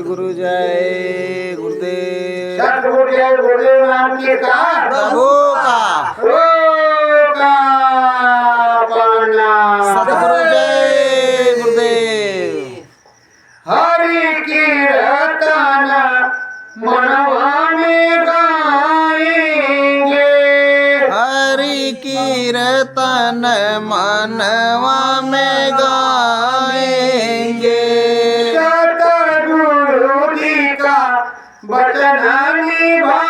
गुरु जय गुरुदेव। सतगुरु जय गुरुदेव नाम की का प्रभु का पाना। सतगुरु जय गुरुदेव। हरि कीर्तन मनवा में गाएंगे, हरि कीर्तन मनवा में गाएंगे, वचन निभाएंगे,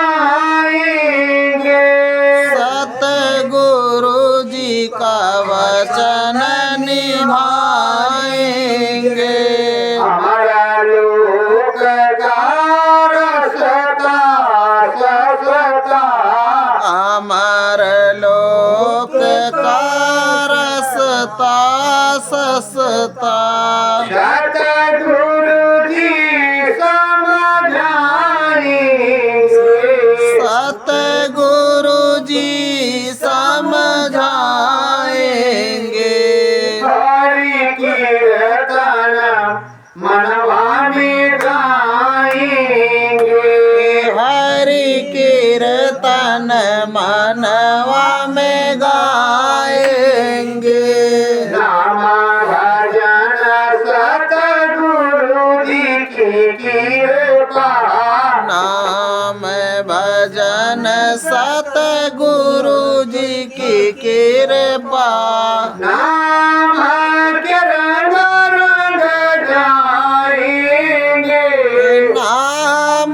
सतगुरु जी का वचन निभाएंगे। हमारा लोक का रसता ससता, अमर लोक का रसता ससता, सतगुरु जी सतगुरु जी समझाएंगे। हरि कीर्तन मनवा में गाएंगे, हरि कीर्तन मनवा में गाएंगे। नाम भजन सतगुरु जी की कृपा, नाम भजन सतगुरु जी की कृपा, नाम के रंग रंग जाएंगे, नाम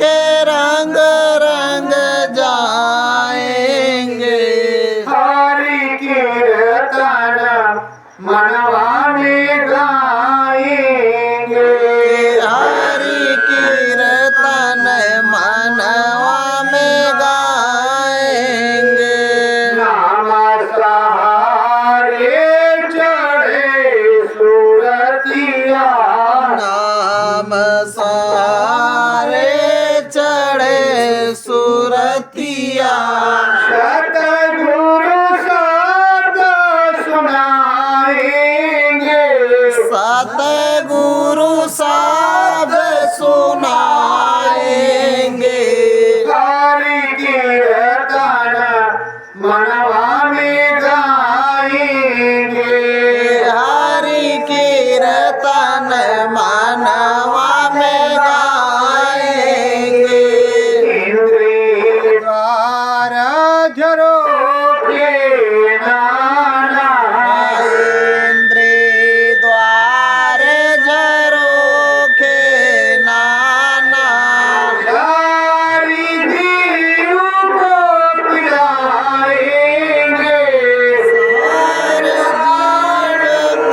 के रंग रंग जाएंगे। हरि कीर्तन मनवा में गाएंगे, हरि कीर्तन मनवा में गाएंगे। नाम सहारे चढ़े सुरतिया, नाम सारे चढ़े सुरतिया, सतगुरु शब्द सुनाएंगे, सतगुरु शब्द सुनाएंगे। हरि कीर्तन मनवा में गाएंगे, हरि कीर्तन मनवा में गाएंगे। इंद्रिय द्वार झरोखे नाना, इंद्रिय द्वार झरोखे नाना, सारी जीव को पिलाएंगे, हर जीव को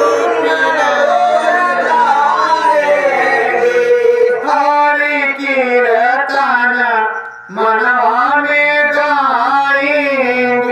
पिलाएंगे। हरि कीर्तन मनवा में गाएंगे,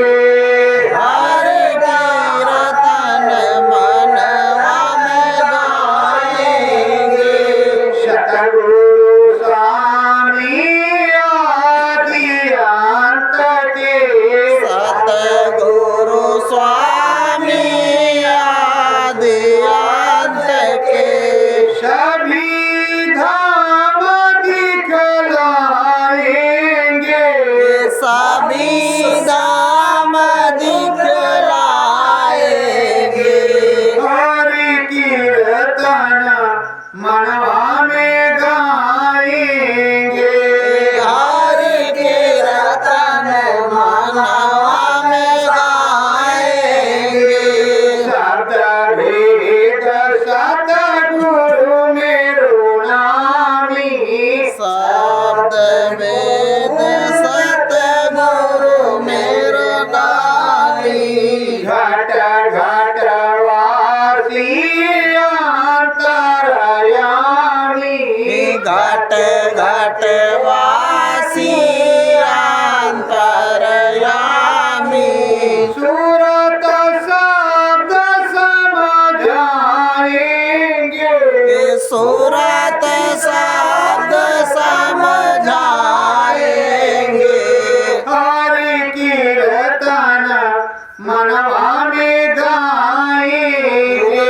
मनवा में गाएंगे।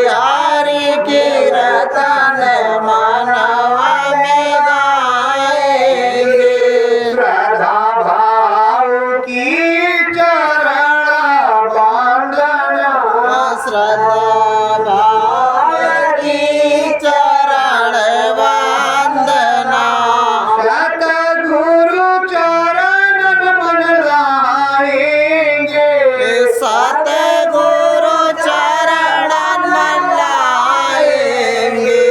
हरि कीर्तन मनवा में गाएंगे। श्रद्धा भाव की चरण वंदना। श्रद्धा भाव की चरण वंदना। सतगुरु चरणन मन लाएंगे। सतगुरु चरणन मन लाएंगे।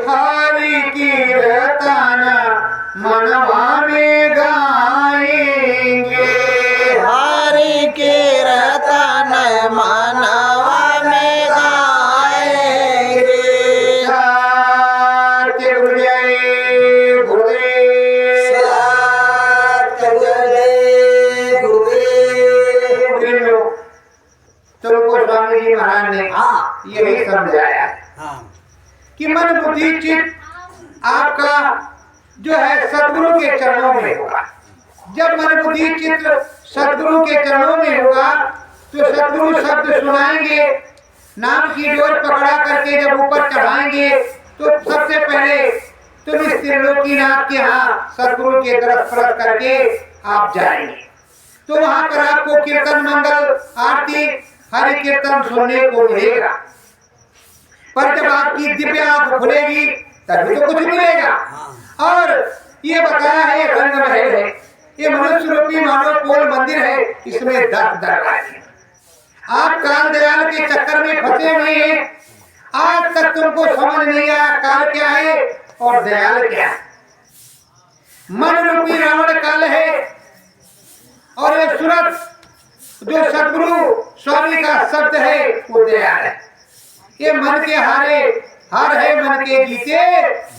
हरि कीर्तन मनवा में गाएंगे। हरि कीर्तन मनवा में गाएंगे। सत्य गुरुदेव गुरुदेव। सतगुरुदेव गुरुदेव। तुमको स्वामी जी महाराज ने यही समझाया कि मन बुद्धि चित्त आपका जो है सदगुरु के चरणों में होगा। जब मन बुद्धि चित्त सदगुरु के चरणों में होगा तो सदगुरु शब्द सुनाएंगे, नाम की डोर पकड़ा करके जब ऊपर चढ़ाएंगे तो सबसे पहले तुम इस त्रिलोकीनाथ के यहाँ सदगुरु के तरफ स्पर्श करके आप जाएंगे। तो वहां पर आपको कीर्तन मंगल आरती हरि कीर्तन सुनने को मिलेगा। पर जब आपकी दिव्य आंख खुलेगी तभी तो कुछ मिलेगा। और ये बताया है रंग महल है, ये मनुष्य रूपी मानव पोल मंदिर है, इसमें 10 दरवाजे। आप काल दयाल के चक्कर में फंसे हुए हैं। आज तक तुमको समझ नहीं आया काल क्या है और दयाल क्या है। मन रूपी रावण काल है और ये सूरत जो सदगुरु स्वामी का शब्द है वो दयाल है। ये मन के हारे हार है, मन के जीते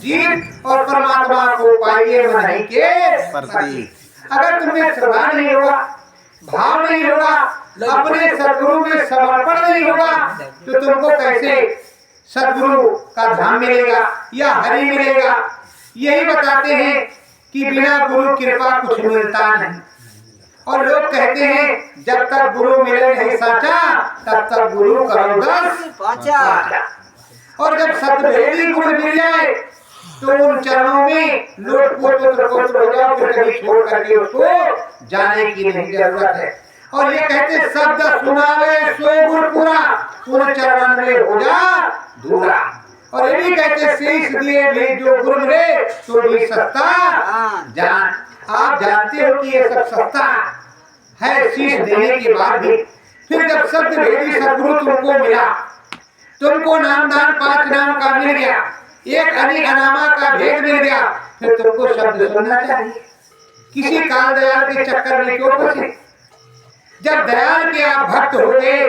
जीत और परमात्मा को पाइए मन ही के प्रति। अगर तुम्हें श्रद्धा नहीं होगा, भाव नहीं होगा, अपने सदगुरु में समर्पण नहीं होगा तो तुमको कैसे सदगुरु का धाम मिलेगा या हरि मिलेगा। यही बताते हैं कि बिना गुरु कृपा कुछ मिलता नहीं। और लोग कहते हैं जब तक गुरु मिले नहीं साचा तब तक गुरु करो 10 पाचा। और जब सतभेदी गुरु मिल जाए तो उन चरणों में लोटपोट हो जाओ, फिर कभी छोड़ करके उसको जाने की नहीं जरूरत है। और ये कहते शब्द सुनावे सो गुरु पूरा, उन चरण में हो जा दूरा। और ये भी कहते शीश दिए भी जो गुरु मिले तो भी सस्ता जान। आप जानते हो कि ये सब सस्ता है शीश देने के बाद भी। फिर जब शब्द भेदी सदगुरु तुमको मिला, तुमको नामदान 5 नाम का मिल गया, एक अनिक अनामा का भेद मिल गया, फिर तुमको शब्द सुनना चाहिए। किसी काल दयाल के चक्कर में क्यों फंसे। जब दयाल के आप भक्त हो गए,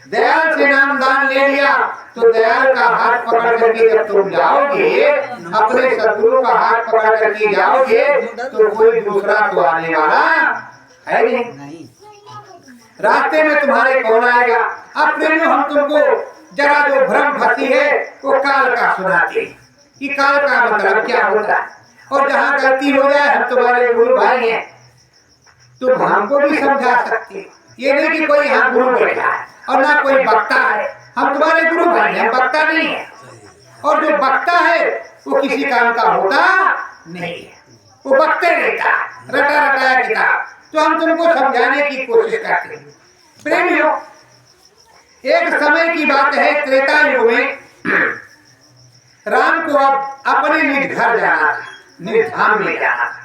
दयाल से नामदान ले लिया तो दयाल का हाथ पकड़ करके जब तुम जाओगे, अपने सदगुरु का हाथ पकड़ करके जाओगे तो कोई दूसरा तो आने वाला है नहीं। रास्ते में तुम्हारे कौन आएगा। अब प्रेमियों हम तुमको जरा जो भ्रम फंसी है वो काल का सुनाते हैं कि काल का मतलब क्या होता है। और जहाँ गलती हो जाए हम तुम्हारे गुरु भाई हैं, तुम हमको भी समझा सकते हो। ये नहीं कि कोई यहाँ गुरु बैठा है और ना कोई वक्ता है, हम तुम्हारे गुरु भाई हैं, वक्ता नहीं है। और जो वक्ता है वो किसी काम का होता नहीं है, वो वक्ते रहता है, रटा रटाया किताब। तो हम तुमको समझाने की कोशिश करते हैं। प्रेमियों, एक समय की बात है, त्रेता युग में राम को अब अपने निज घर जाना था, निज धाम में जाना था।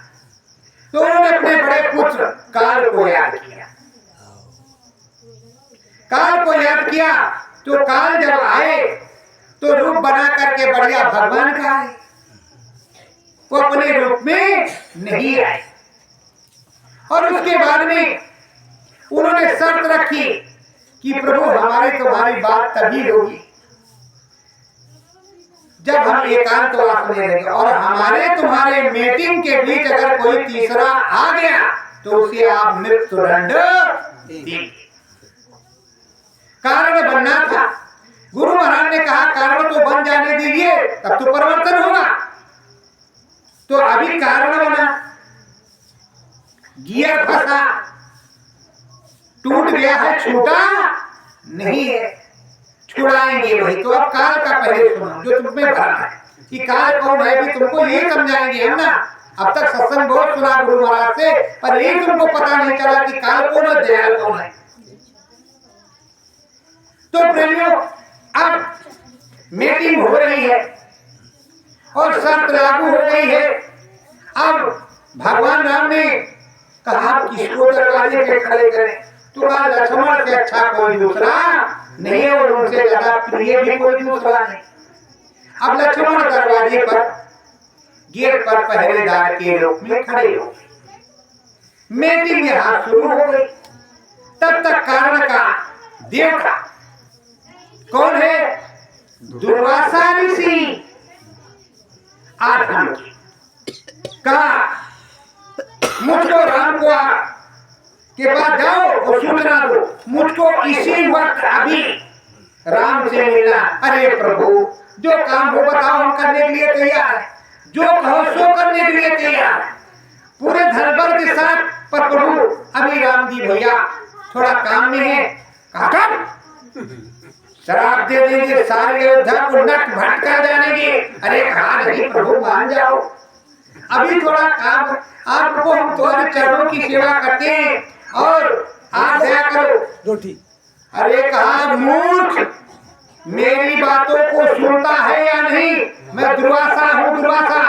तो उन्होंने अपने बड़े पुत्र काल को याद किया। काल को याद किया तो काल जब आए तो रूप बना करके बढ़िया भगवान का आए, वो अपने रूप में नहीं आए। और उसके बाद में उन्होंने शर्त रखी कि प्रभु हमारी तुम्हारी बात तभी होगी जब हम एकांतवास में रहेंगे, और हमारे तुम्हारे मीटिंग के बीच अगर कोई तीसरा आ गया तो उसे आप मृत्युदंड देंगे। कारण बनना था। गुरु महाराज ने कहा कारण तो बन जाने दीजिए तब तो परिवर्तन होगा। तो अभी कारण बना, गियर फंसा, टूट गया है, छूटा नहीं है, छुड़ाएंगे वही। तो अब काल का पहले सुनो जो तुम में भरा है कि काल कौन है, भी तुमको ये समझाएंगे हम ना। अब तक सत्संग बहुत सुना गुरु महाराज से, पर ये तुमको पता नहीं चला कि काल कौन है, दयाल कौन है। तो प्रेमियों, अब मीटिंग हो रही है और शर्त लागू हो गई है। अब भगवान राम ने कहा किसको दरवाजे पे खड़े करें, तो कहा लक्ष्मण से अच्छा कोई दूसरा नहीं है और उनसे ज्यादा प्रिय भी कोई दूसरा नहीं। अब लक्ष्मण दरवाजे पर गेट पर पहरेदार के रूप में खड़े हो। मीटिंग यहाँ शुरू हो गई। तब तक कारण का देवता कौन है, दुर्वासा ऋषि आधम कहा मुझको राम को के पास जाओ और सूचना दो, मुझको इसी वक्त अभी राम से मिलना। अरे प्रभु, जो काम हो बताओ, हम करने के लिए तैयार है, जो कहो सो करने के लिए तैयार है, पूरे धनबल के साथ। पर प्रभु अभी राम जी भैया थोड़ा काम में है। कहा कब शराब दे देंगे, सारे अयोध्या को नट भटका जानेंगे। अरे कहा नहीं प्रभु, मान जाओ, अभी थोड़ा काम, आपको हम तुम्हारे चरणों की सेवा करते हैं और आप दया करो। रोटी। अरे कहा मूर्ख, मेरी बातों को सुनता है या नहीं? मैं दुर्वासा हूँ, दुर्वासा।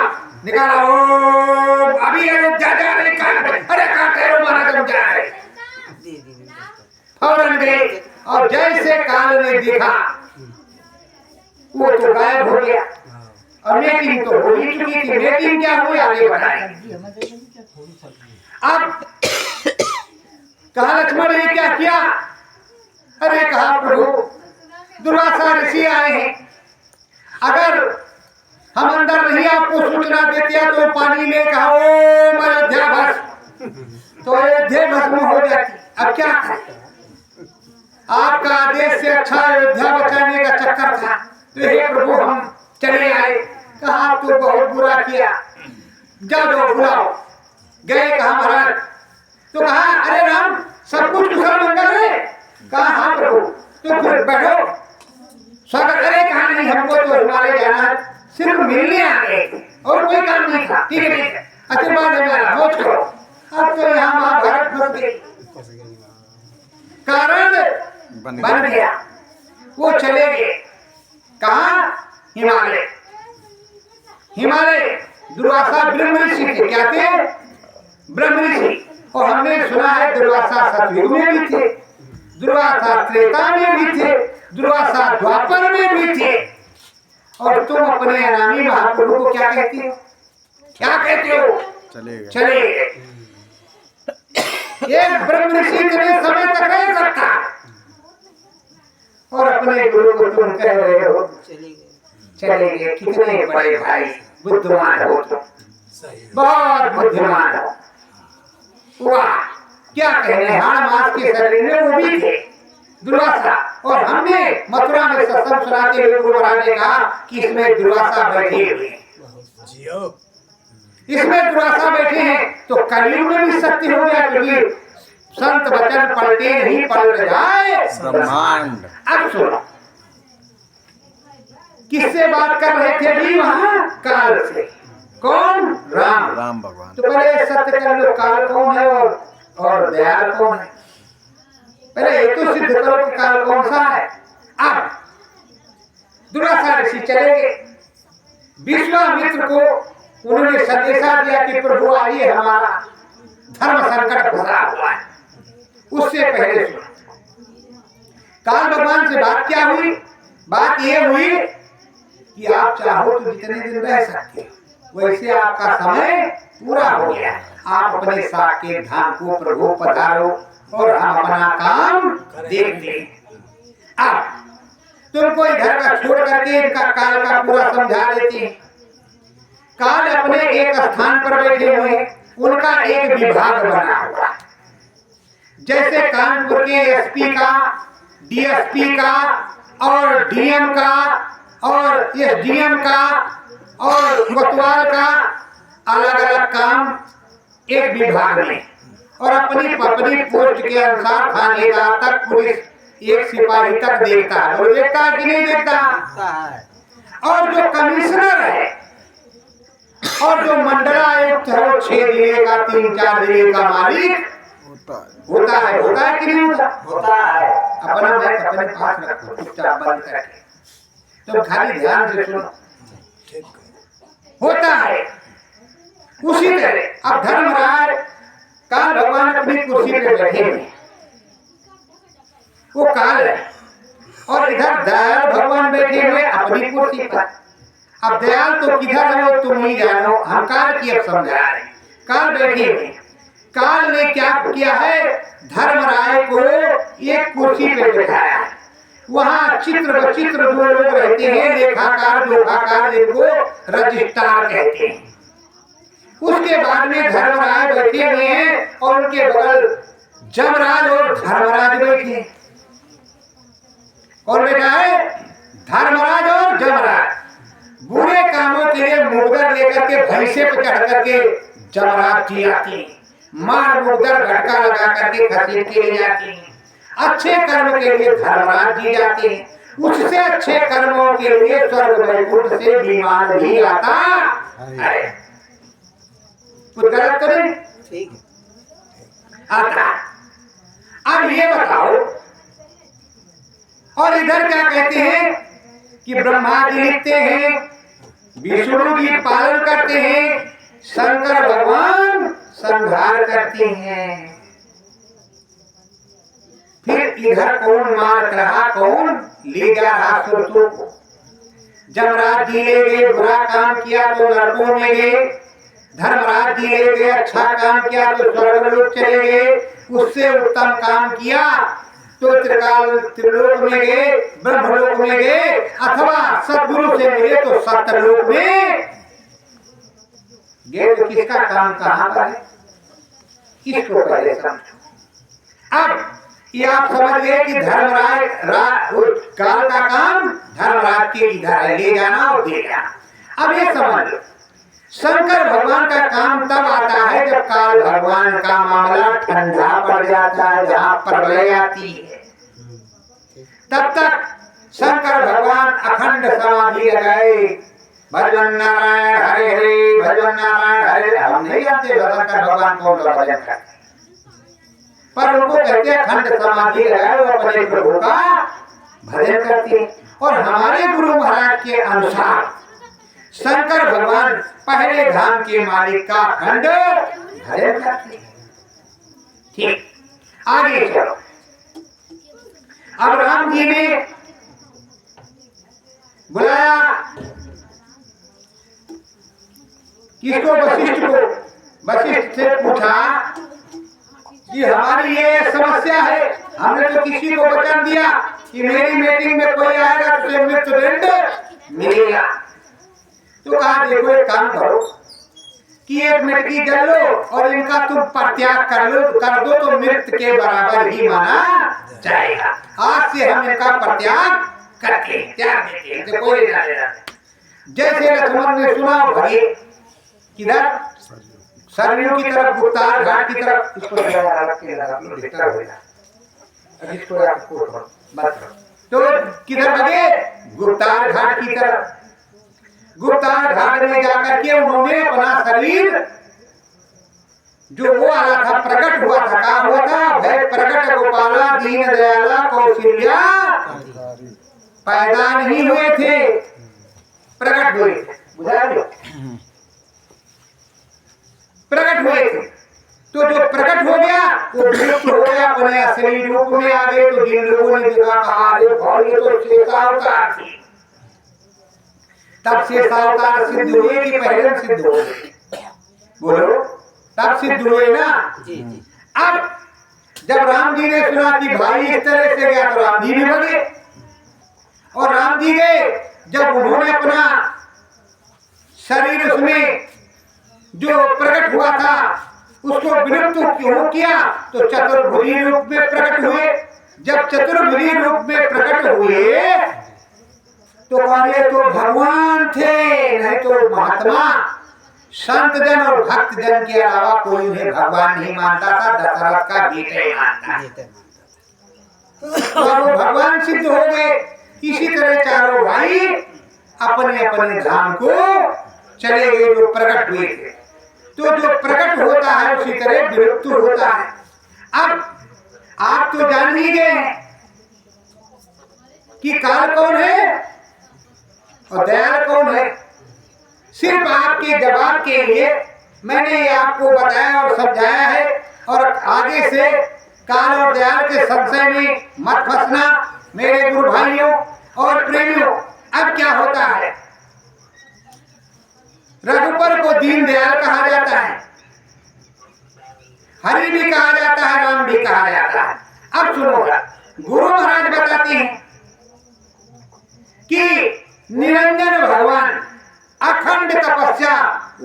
निकाला ओ अभी अयोध्या जा रहे काल। अरे कहा ठहरो महाराज, हम जा रहे। फौरन गए और जैसे काल ने देखा वो तो गायब हो गया। और मीटिंग तो हो ही चुकी थी। मीटिंग क्या हुई आगे बढ़ाए। अब कहा लक्ष्मण ने क्या किया? अरे कहा प्रभु, दुर्वासा ऋषि आए हैं, अगर हम अंदर नहीं आपको सूचना देते तो पानी में कहा ओम अयोध्या भस्म, तो अयोध्या भस्म हो जाती। अब क्या करें? आपका आदेश से अच्छा अयोध्या बचाने का चक्कर था, तो हे प्रभु हम चले आए। कहा तो बहुत बुरा किया, जाओ बुलाओ। गए, कहा महाराज, तो कहा अरे राम सब कुछ कुशल मंगल है? कहा हाँ प्रभु। तो फिर बैठो, स्वागत करे। कहा नहीं, हमको तो हिमालय जाना है, सिर्फ मिलने आ गए और कोई काम नहीं था। ठीक है ठीक है, आशीर्वाद है मेरा, मौज करो। अब तो यहाँ महाभारत फंस गई, कारण बन गया। वो चले गए कहा हिमालय। हिमालय दुर्वासा ब्रह्म ऋषि थे। क्या थे? ब्रह्म ऋषि। और हमने सुना है दुर्वासा सतयुग में भी थे, दुर्वासा त्रेता में भी थे, दुर्वासा द्वापर में भी थे। और तुम अपने अनामी महाप्रभु को क्या कहती हो? क्या कहते हो? चले गए। एक ब्रह्म ऋषि कितने समय तक रह सकता, और अपने गुरु को तुम कह रहे हो चले गए। कितने बड़े भाई बुद्धिमान हो तुम, बहुत बुद्धिमान हो। वाह, क्या कहने, हाड़ मास के शरीर में वो भी थे दुर्वासा। और हमने मथुरा में सत्संग सुनाते हुए गुरु महाराज ने कहा कि इसमें दुर्वासा बैठे हुए, इसमें दुर्वासा बैठे हैं। तो कलयुग में भी शक्ति हो गया, क्योंकि संत वचन पढ़ते नहीं पढ़ जाए ब्रह्मांड। अब सुनो, किससे बात कर रहे थे भी वहां? काल से। कौन? राम भगवान। तो पहले सत्य कर लो, काल कौन है और दयाल कौन है। पहले ये तो सिद्ध करो कि काल कौन सा है। अब दुर्वासा ऋषि चले गए। विश्वामित्र को उन्होंने संदेशा दिया कि प्रभु आइए, हमारा धर्म संकट फंसा हुआ है। उससे पहले सुनो, काल भगवान से बात क्या हुई? बात ये हुई कि आप चाहो तो जितने दिन रह सकते हो, वैसे आपका समय पूरा हो गया, आप अपने साथ के धाम को प्रभु पधारो और हम अपना काम देख लें। अब तुमको इधर का छोड़ करके इनका काल का पूरा समझा देते हैं। काल अपने एक स्थान पर बैठे हुए हैं, उनका एक विभाग बना हुआ, जैसे कानपुर के एसपी का, डीएसपी का और डीएम का और एसडीएम का और कोतवाल का अलग अलग काम एक विभाग में। और अपनी अपनी पोस्ट के अनुसार थानेदार तक पुलिस एक सिपाही तक देखता है। वो देखता है कि नहीं देखता? और जो कमिश्नर है और जो मंडल आयुक्त है वो 6 जिले का 3-4 जिले का मालिक होता है कि नहीं होता? होता है। अपना बैग अपने पास रखो, चुपचाप बंद करके, तो खाली ध्यान से सुनो। होता है उसी तरह अब धर्मराज काल भगवान अपनी कुर्सी पे बैठे हैं, वो काल है, और इधर दयाल भगवान बैठे हुए अपनी कुर्सी पर। अब दयाल तो किधर है वो तुम ही जानो, हम काल की अब समझा रहे। काल बैठे हुए, काल ने क्या किया है, धर्मराय को एक कुर्सी पे बैठाया। वहाँ चित्र विचित्र दो लोग रहते हैं, लेखाकार जोखाकार, जिनको रजिस्ट्रार कहते हैं। उसके बाद में धर्मराज बैठे हुए हैं और उनके बगल जमराज और धर्मराज बैठे। और बैठा है धर्मराज और जमराज। बुरे कामों के लिए मुर्गर लेकर के भैंसे पे चढ़ करके जमराज जी आते हैं, मार मुर्गर घटका लगा करके खसीद के ले जाते हैं। अच्छे कर्म के लिए धर्मराज जी जाते हैं, उससे अच्छे कर्मों के लिए स्वर्ग वैकुंठ से विमान भी आता है। कुछ गलत तो नहीं? ठीक आता। अब ये बताओ, और इधर क्या कहते हैं कि ब्रह्मा जी लिखते हैं, विष्णु जी पालन करते हैं, शंकर भगवान संहार करते हैं। फिर इधर कौन मार रहा, कौन ले जा रहा सुरतों को? जमराज जी ले गए, बुरा काम किया तो नरकों में गए। धर्मराज जी ले गए, अच्छा काम किया तो स्वर्गलोक चले गए। उससे उत्तम काम किया तो त्रिलोक में गए, ब्रह्मलोक में गए, अथवा सद्गुरु से मिले तो सत्यलोक में गए। तो किसका काम कहाँ पर है, किसको पहले समझो। अब ये आप समझ गए कि धर्मराज काल का काम धर्मराज के इधर है, ले जाना और दे जाना। अब ये समझ लो, शंकर भगवान का काम तब आता है जब काल भगवान का मामला ठंडा पड़ जाता है, जहाँ प्रलय आती है। तब तक शंकर भगवान अखंड समाधि लगाए, भजन नारायण हरे हरे, भजन नारायण हरे। हम नहीं जानते शंकर भगवान कौन सा भजन करते, पर उनको कहते हैं अखंड समाधि लगाए, वो अपने प्रभु का भजन करते हैं। और हमारे गुरु महाराज के अनुसार शंकर भगवान पहले धाम के मालिक का अखंड भजन करते हैं। ठीक, आगे चलो। अब राम जी ने बुलाया किसको, वशिष्ठ को। वशिष्ठ से पूछा कि हमारी ये समस्या है, हमने तो किसी को वचन दिया कि मेरी मीटिंग में कोई आएगा तो उसे मृत्युदंड मिलेगा। तो कहा देखो एक काम करो कि एक मटकी जल लो और इनका तुम परित्याग कर दो तो मृत्यु के बराबर ही माना जाएगा। आज से हम इनका परित्याग करके त्याग देते हैं, तो कोई लेना देना नहीं। जैसे लक्ष्मण ने सुना भगे किधर, सरयू की तरफ, गुप्तार घाट की तरफ। इसको तो किधर भगे, गुप्तार घाट की तरफ। गुप्तार घाट में जाकर के उन्होंने अपना शरीर जो वो आया था, प्रकट हुआ था, कहा हुआ था भय प्रकट गोपाला दीन दयाला कौशल्या पैदा नहीं हुए थे, प्रकट हुए थे। बुझा लो, प्रकट हुए थे। तो जो प्रकट हो गया वो विलुप्त हो गया, अपने असली रूप में आ गए। तो जिन लोगों ने देखा कहा अरे भाई ये तो शेषावतार थी, तब शेषावतार सिद्ध हुए कि पहले सिद्ध हुए? बोलो, तब सिद्ध हुए ना। अब जब राम जी ने सुना कि भाई इस तरह से गया तो राम जी भी भगे। और राम जी गए, जब उन्होंने अपना शरीर उसमें जो प्रकट हुआ था उसको विलुप्त क्यों किया, तो चतुर्भुजी रूप में प्रकट हुए। जब चतुर्भुजी रूप में प्रकट हुए तो ये तो भगवान थे, नहीं तो महात्मा संत जन और भक्त जन के अलावा कोई उन्हें भगवान नहीं मानता था, दशरथ का बेटा ही मानता। और वो भगवान सिद्ध हो गए। इसी तरह चारों भाई अपने अपने धाम को चले गए जो प्रकट हुए थे। तो जो प्रकट होता है उसी तरह विलुप्त होता है। अब आप तो जान ही गए हैं कि काल कौन है और दयाल कौन है। सिर्फ आपके जवाब के लिए मैंने ये आपको बताया और समझाया है। और आगे से काल और दयाल के संशय में मत फंसना मेरे गुरु भाइयों और प्रेमियों। अब क्या होता है, रघुबर को दीन दयाल कहा जाता है, हरि भी कहा जाता है, राम भी कहा जाता है। अब सुनो, गुरु महाराज बताते हैं कि निरंजन भगवान अखंड तपस्या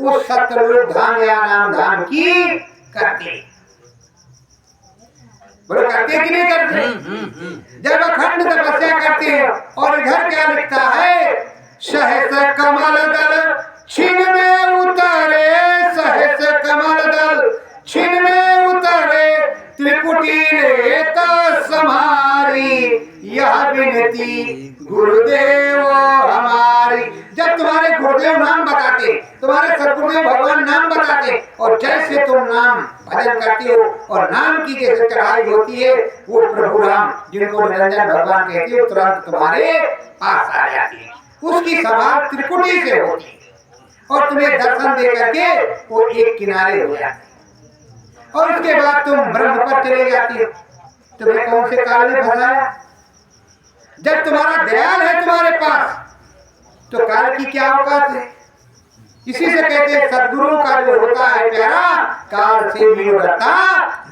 उस सत्यलोक धाम या नाम धाम की करते। बोलो करते कि नहीं करते? जब अखंड तपस्या करते हैं। और इधर क्या लिखता है, सहस कमल दल छिन में उतारे, सहस कमल दल छिन में उतारे, त्रिकुटी लेता समारी, यह विनती गुरुदेव हमारी। जब तुम्हारे गुरुदेव नाम बताते, तुम्हारे सदगुरुदेव भगवान नाम बताते, और जैसे तुम नाम भजन करते हो और नाम की जैसे चढ़ाई होती है, वो प्रभु राम जिनको निरंजन भगवान कहते हो तुरंत तुम्हारे पास आ जाती है। उसकी सभा त्रिकुटी से होती है और तुम्हें दर्शन दे करके वो एक किनारे हो जाते। और उसके बाद तुम ब्रह्म पर चले जाती हो। तुम्हें कौन से काल ने फंसाया? जब तुम्हारा दयाल है तुम्हारे पास तो काल की क्या औकात है। इसी से कहते हैं सदगुरु का जो होता है प्यारा, काल से भी डरता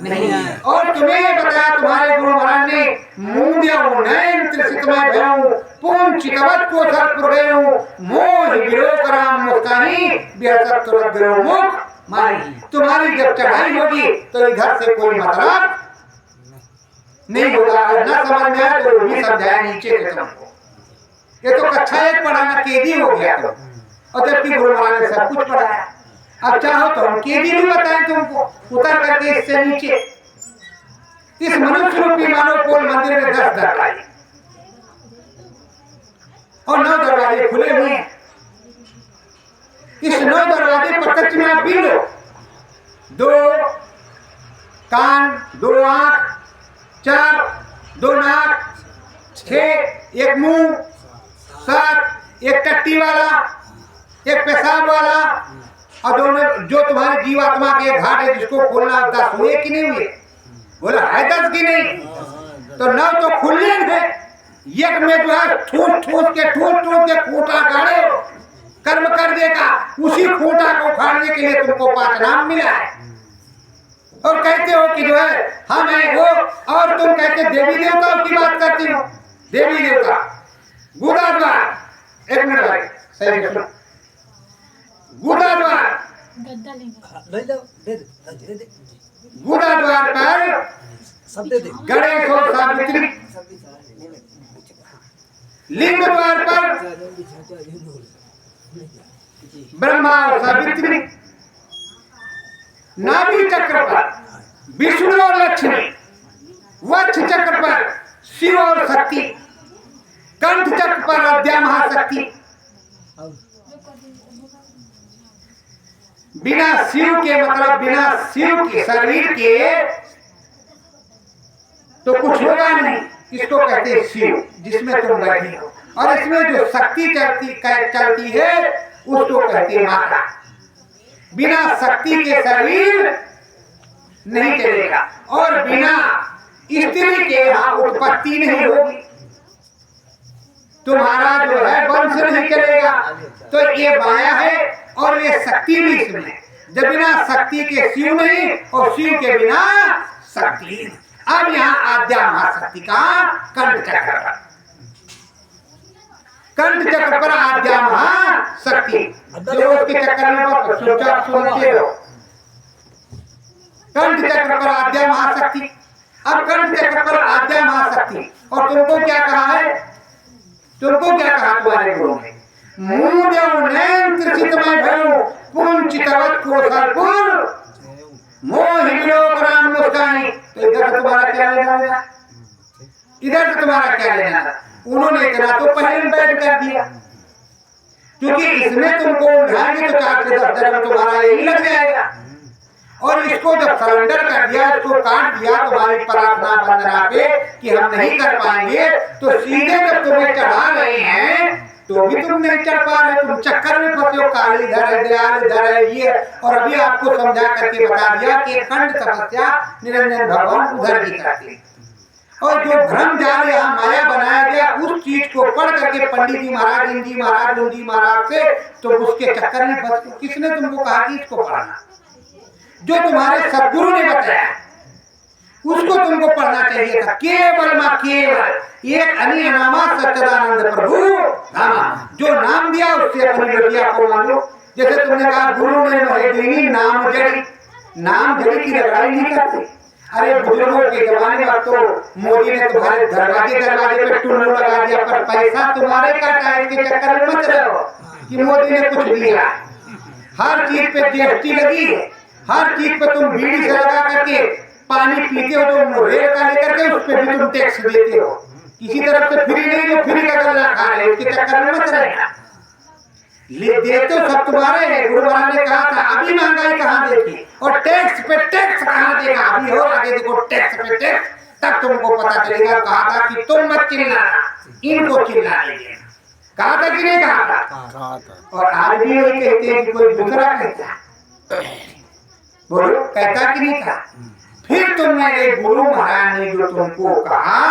नहीं है। और तुम्हें बताया तुम्हारे गुरु महाराज ने, मूंद्यऊ नयन त्रिसितमय भयऊ, पूर्ण चितवत को सरपुर गयऊ, मोह विलोक राम मुस्काही, बेहसत तुरत गयो मुख माही। तुम्हारी जब चढ़ाई होगी तो इधर से कोई मतलब नहीं होगा। न समझ में आया तो भी समझाया नीचे के तुमको। ये तो कक्षा एक पढ़ाना केदी हो गया तुम, और जबकि गुरु महाराज ने सब कुछ पढ़ाया। अब चाहो तो हम केदी भी बताएं तुमको, उतर करके इससे नीचे। इस मनुष्य रूपी मानव कोल मंदिर में 10 दरवाजे और 9 दरवाजे खुले हुए हैं। इस 9 दरवाजे प्रत्यक्ष में आप गिन लो, 2 कान, 2 आंख, 4, 2 नाक, 6 एक मुंह, 7 एक टट्टी वाला, एक पेशाब वाला, और दोनों जो तुम्हारे जीवात्मा के घाट है जिसको खोलना 10 हुए कि नहीं हुए? बोला है 10 की नहीं, तो 9 तो खुले हैं। एक में जो है ठूस के खूंटा गाड़े कर्म कर देगा, उसी खूंटा को उखाड़ने के लिए तुमको 5 नाम मिला है। और कहते हो कि जो है हम है वो, और तुम कहते देवी देवताओं की बात करते हो। देवी देवता गुदा द्वार, एक मिनट भाई सही सुनो, गुदा द्वार, गुदा द्वार पर गणेश और सावित्री, लिंग द्वार पर ब्रह्मा और सावित्री, नाभि चक्र पर विष्णु और लक्ष्मी, वक्ष चक्र पर शिव और शक्ति, कंठ चक्र पर अद्या महाशक्ति। बिना शिव के मतलब बिना शिव के शरीर के तो कुछ होगा नहीं। इसको कहते हैं शिव, जिसमें तुम बैठे हो। और इसमें जो शक्ति चलती है उसको कहते हैं माता। बिना शक्ति के शरीर नहीं चलेगा और बिना स्त्री के यहाँ उत्पत्ति नहीं होगी। तुम्हारा जो है वंश नहीं चलेगा। तो ये माया है और ये शक्ति भी इसमें। जब बिना शक्ति के शिव नहीं और शिव के बिना शक्ति। अब यहाँ आद्या महाशक्ति का कंठ चक्र पर, कंठ चक्र पर आद्या महाशक्ति, जो उसके चक्कर में सुनते हो। कंठ चक्र पर आद्या महाशक्ति। अब कंठ चक्र पर आद्या महाशक्ति। और तुमको क्या कहा है? तुमको क्या कहा तुम्हारे गुरु ने? मूल्यं नैन त्रिचितमय भयं पुंचितवत कोसलपुर मोहि लोक राम मुस्काई। तो इधर से तुम्हारा क्या लेना देना, इधर से तुम्हारा क्या लेना देना। उन्होंने इतना तो पहले बैठ कर दिया, क्योंकि इसमें तुमको उलझाएंगे तो 4 से 10 जन्म तुम्हारा यही लग जाएगा। और इसको जब सरेंडर कर दिया, इसको काट दिया तुम्हारी प्रार्थना वंदना पे कि हम नहीं कर पाएंगे, तो सीधे जब तुम्हें चढ़ा रहे हैं तो भी तुम नहीं चढ़ पा रहे, तुम चक्कर में फंसे हो। काली इधर है, दयाल इधर है, ये। और अभी आपको समझा करके बता दिया कि अखंड तपस्या निरंजन भगवान उधर की करते। और जो भ्रम जाल यहाँ माया बनाया गया, उस चीज को पढ़ करके पंडित जी महाराज, जी महाराज, जी महाराज से तो उसके चक्कर में फंस गए। किसने तुमको कहा कि इसको पढ़ना? जो तुम्हारे सदगुरु ने बताया उसको तुमको पढ़ना चाहिए था। केवल मां केवल एक अनियनामा सच्चिदानंद प्रभु धामा, जो नाम दिया उससे अपनी बेटिया को मान लो। जैसे तुमने कहा गुरु ने महेदिनी नाम जड़ी, नाम जड़ी की रगड़ाई नहीं करते। अरे बुजुर्गों के जमाने में तो मोदी ने तुम्हारे दरवाजे दरवाजे पे टुल्लू लगा दिया, पर पैसा तुम्हारे काटा है। इसके चक्कर में मत रहो कि मोदी ने कुछ दिया। हर चीज पे जीएसटी लगी है, हर चीज पे तुम बीड़ी से लगा करके पानी पीते हो, तो रेल का लेकर के उस पर भी तुम टैक्स देते हो। किसी तरफ से फ्री नहीं, जो फ्री का गल्ला खा रहे, उसके चक्कर में मत रहना। ले देते हो सब तुम्हारे है। गुरु महाराज ने कहा था अभी महंगाई कहाँ देखी और टैक्स पे टैक्स कहाँ देखा, अभी और आगे देखो टैक्स पे टैक्स, तब तुमको पता चलेगा। कहा था कि तुम मत चिल्लाना, इनको चिल्ला देंगे। कहा था कि नहीं कहा था? और आज भी वही कहते हैं कि कोई दूसरा कहता, बोलो कहता कि नहीं कहा? फिर तुमने गुरु महाराज ने जो तुमको कहा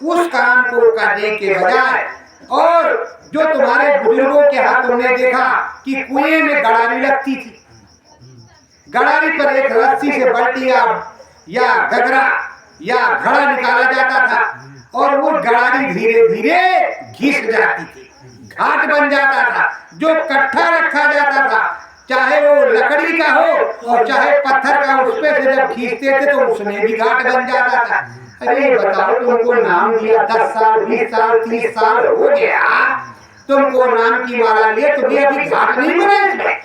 उस काम को करने के बजाय, और जो तुम्हारे बुजुर्गों के हाथ तुमने देखा कि कुएं में गड़ारी लगती थी, गड़ारी पर एक रस्सी से बाल्टी या गगरा या घड़ा निकाला जाता था, और वो गड़ारी धीरे धीरे घिस जाती थी, घाट बन जाता था। जो कट्ठा रखा जाता था, चाहे वो लकड़ी का हो और चाहे पत्थर का, उस पे से जब खींचते थे तो उसमें भी घाट बन जाता था। अरे बताओ, तुमको नाम दिया 10 साल 20 साल 30 साल हो गया, तुमको नाम की माला लिए, तुम्हें अभी घाट नहीं बना इसमें?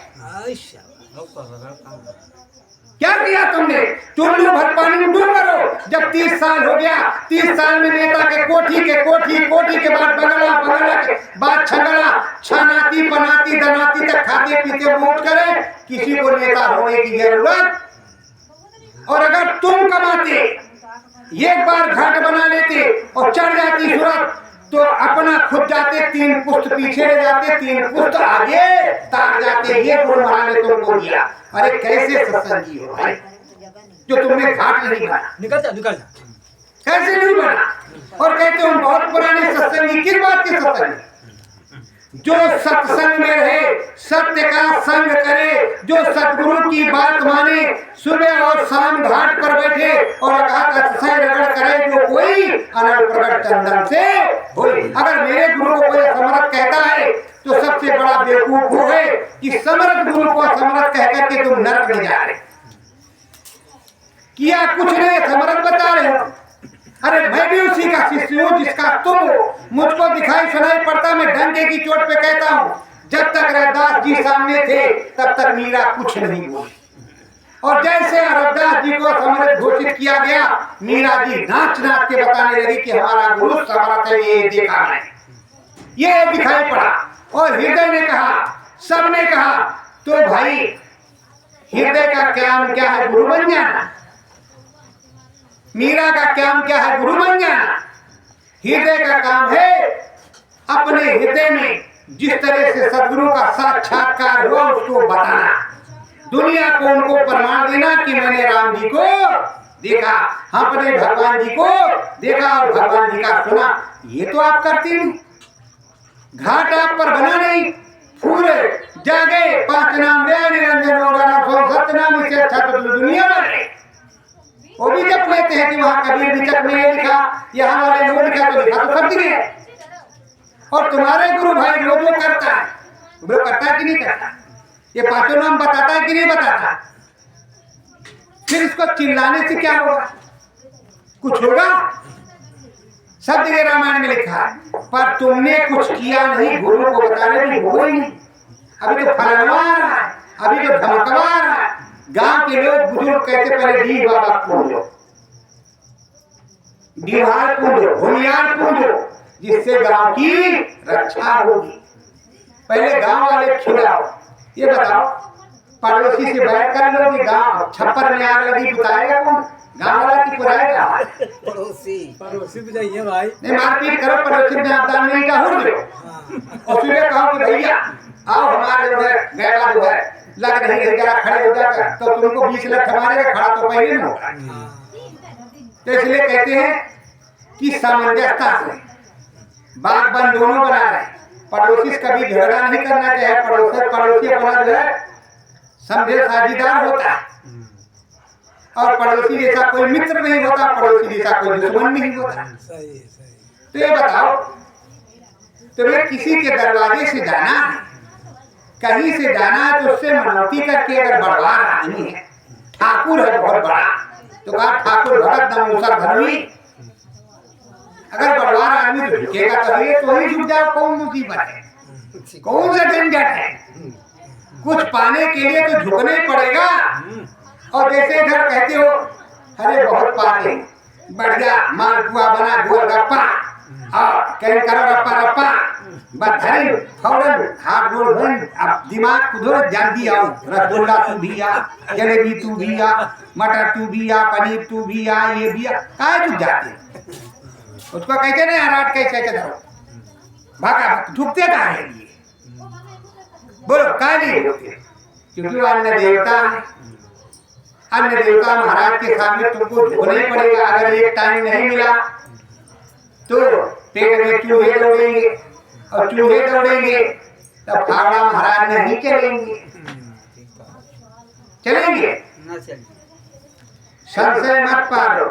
क्या किया तुमने? चुल्लू भर पानी में डूब करो। जब 30 साल हो गया, 30 साल में नेता के कोठी के बाद बंगला के बाद छगड़ा, छनाती पनाती दनाती तक खाते पीते मूठ करे। किसी को नेता होने की जरूरत? और अगर तुम कमाते, एक बार घाट बना लेते और चढ़ जाती सूरत, तो अपना खुद जाते 3 पुस्त पीछे ले जाते, 3 पुस्त आगे तार जाते। ये गुरु महाराज ने तुमको दिया। अरे कैसे सत्संगी हो भाई, जो तुमने घाट नहीं बना? निकल जा कैसे नहीं बना? और कहते हो बहुत पुराने सत्संगी। किस बात के सत्संगी? जो सत्संग में रहे, सत्य का संग करे, जो सतगुरु की बात माने, सुबह और शाम घाट पर बैठे और रगड़ करे, जो कोई अनल प्रगट चंदन से होई। अगर मेरे गुरु को कोई समर्थ कहता है तो सबसे बड़ा बेवकूफ वो है कि समर्थ गुरु को समर्थ कहकर के तुम नरक में जा रहे। किया कुछ नहीं, समर्थ बता रहे हो। अरे मैं भी उसी का शिष्य हूँ जिसका तुम हो। मुझको दिखाई सुनाई पड़ता, मैं डंके की चोट पे कहता हूँ, जब तक रविदास जी सामने थे तब तक मीरा कुछ नहीं बोली। और जैसे रविदास जी को समर्थ घोषित किया गया, मीरा जी नाच नाच के बताने लगी कि हमारा गुरु समर्थ है, ये देखा है, ये दिखाई पड़ा। और हृदय ने कहा, सबने कहा, तो भाई हृदय का काम क्या है? गुरु बन जाना। मीरा का काम क्या है? गुरु बन जाना। हृदय का काम है अपने हृदय में जिस तरह से सदगुरु का साक्षात्कार हुआ उसको बताना, दुनिया को उनको प्रमाण देना कि मैंने राम जी को देखा, अपने भगवान जी को देखा और भगवान जी का सुना। ये तो आप करते नहीं। घाट आप पर बना नहीं, पूरे जागे 5 नाम ले निरंजन और सतनाम, इससे अच्छा तो दुनिया में वो भी जब लेते हैं कि वहां कबीर विचक में ये लिखा, यहाँ वाले लोग लिखा, तो लिखा तो सब दिखे। और तुम्हारे गुरु भाई जो करता है वो करता है कि नहीं करता? ये 5 नाम बताता है कि नहीं बताता? फिर इसको चिल्लाने से क्या होगा? कुछ होगा? सब जगह रामायण में लिखा है, पर तुमने कुछ किया नहीं, गुरु को बताने भी हो ही नहीं। अभी तो फलनवा रहा है, अभी तो धमकवा रहा है। गांव के लोग बुजुर्ग कहते पहले डी बाबा पूजो, दीवार पूजो, भूमियार पूजो, जिससे गांव की रक्षा होगी। पहले गांव वाले खिलाओ। ये बताओ, पड़ोसी से बैठ कर लो कि गांव छप्पर में आग लगी बुताएगा कौन? गांव वाला की बुलाएगा? पड़ोसी बुझाइए भाई। नहीं, मारपीट करो, पड़ोसी में आपदान नहीं का हो दो और सुबह कहो कि भैया आओ हमारे जो है गैला जो है लग रही है, जरा खड़े हो जाकर, तो तुमको 20 लाख हमारे खड़ा तो पहले न होगा। तो इसलिए कहते हैं कि सामंजस्यता से बाग बन दोनों बना रहे। पड़ोसी से कभी झगड़ा नहीं करना चाहिए। पड़ोसी अपना जो है समझे साझीदार होता है, और पड़ोसी जैसा कोई मित्र नहीं होता, पड़ोसी जैसा कोई दुश्मन नहीं होता। तो ये बताओ, तुम्हें किसी के दरवाजे से जाना है, कहीं से जाना है, तो उससे मनौती करके अगर बड़वार आदमी है, ठाकुर है बहुत बड़ा, तो कहा ठाकुर भगत नमूसर धर्मी। अगर बड़वार आदमी तो झुकेगा तो ही झुक जाओ। कौन मुसीबत है, कौन सा झंझट है? कुछ पाने के लिए तो झुकना ही पड़ेगा। और जैसे इधर कहते हो अरे बहुत पाते, बढ़िया मालपुआ बना गोलगप्पा और कहीं करो रप्पा रप्पा, बधाई फौरन हाथ गोल बंद, अब दिमाग कुधर जल्दी आओ, रसगुल्ला तू भी आ, जलेबी तू भी आ, मटर तू भी आ, पनीर तू भी आ, ये भी आ, काहे झुक जाते? उसको कहते नहीं हराट कैसे धरो भागा, झुकते कहाँ है? बोलो काहे नहीं झुकते? क्योंकि वो अन्य देवता है। अन्य देवता महाराज के सामने तुमको झुकना ही पड़ेगा। अगर एक टाइम नहीं मिला तो पेट में चूहे दौड़ेंगे, और चूहे दौड़ेंगे तब फावड़ा महाराज नहीं चलेंगे। चलेंगे? संशय मत पालो,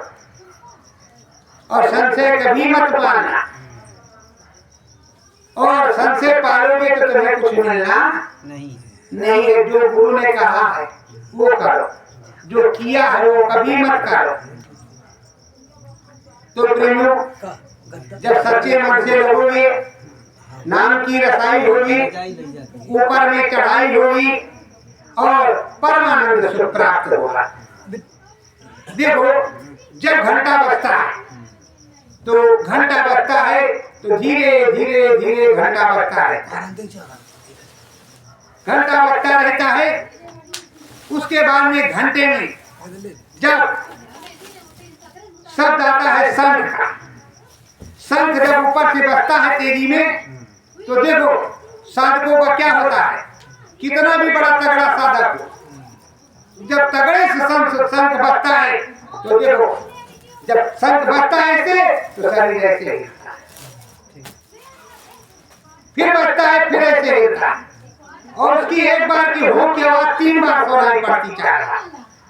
और संशय कभी मत पालना। और संशय पालोगे तो तुम्हें कुछ मिलना नहीं है। जो गुरु ने कहा है वो करो, जो किया है वो कभी मत करो। तो प्रेमियों, जब सच्चे मन से लगोगे, नाम की रसाई होगी, ऊपर में चढ़ाई होगी, और परमानंद सुख प्राप्त होगा। देखो, जब घंटा बजता है तो घंटा बजता है तो धीरे धीरे धीरे घंटा बजता रहता है, घंटा बजता रहता है। उसके बाद में घंटे में जब शब्द आता है शंख का, शंख जब ऊपर से बजता है तेजी में, तो देखो साधकों का क्या होता है, कितना भी बड़ा तगड़ा साधक हो, जब तगड़े से शंख बजता है तो देखो, जब शंख बजता है ऐसे तो शरीर ऐसे हिलता है, फिर बजता है फिर ऐसे हिलता है, और उसकी एक बार की हो की आवाज 3 बार सुनाई पड़ती चाहे।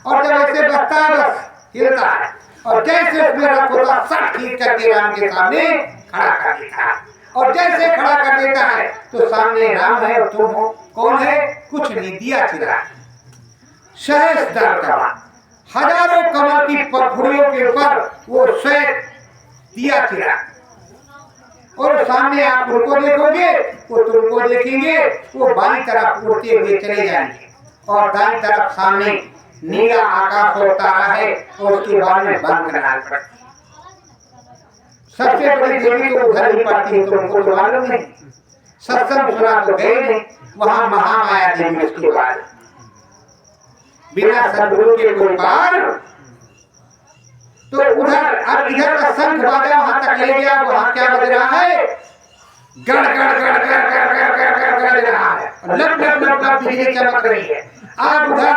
और जब ऐसे बजता है बस हिलता है, और जैसे उसमें रथ होता सट खींच करके राम के सामने खड़ा कर देता है, और जैसे खड़ा कर देता है तो सामने राम है और तुम हो। कौन है? कुछ नहीं, दिया चिरा सहस दर का हजारों कमल की पंखुड़ियों के ऊपर वो श्वेत दिया चिरा, और सामने आप उनको देखोगे, वो तुमको देखेंगे, वो बाईं तरफ उड़ते हुए चले जाएंगे, और दाईं तरफ सामने नीला आकाश और तारा है, और उसके बाद में बंद करना पड़ता। सबसे बड़ी देवी तो उधर ही पड़ती है, तुमको तो मालूम नहीं। सत्संग सुना तो गए नहीं, वहां महामाया देवी उसके बाद बिना सदगुरु के कोई पार। तो उधर अब इधर का शंख बाजा वहां तक ले गया, वहां क्या बज रहा है? गड़ गड़ गड़ गड़ गड़ गड़ गड़ गड़ गड़ रहा है, लप लप लप लप बिजली चमक रही है। अब उधर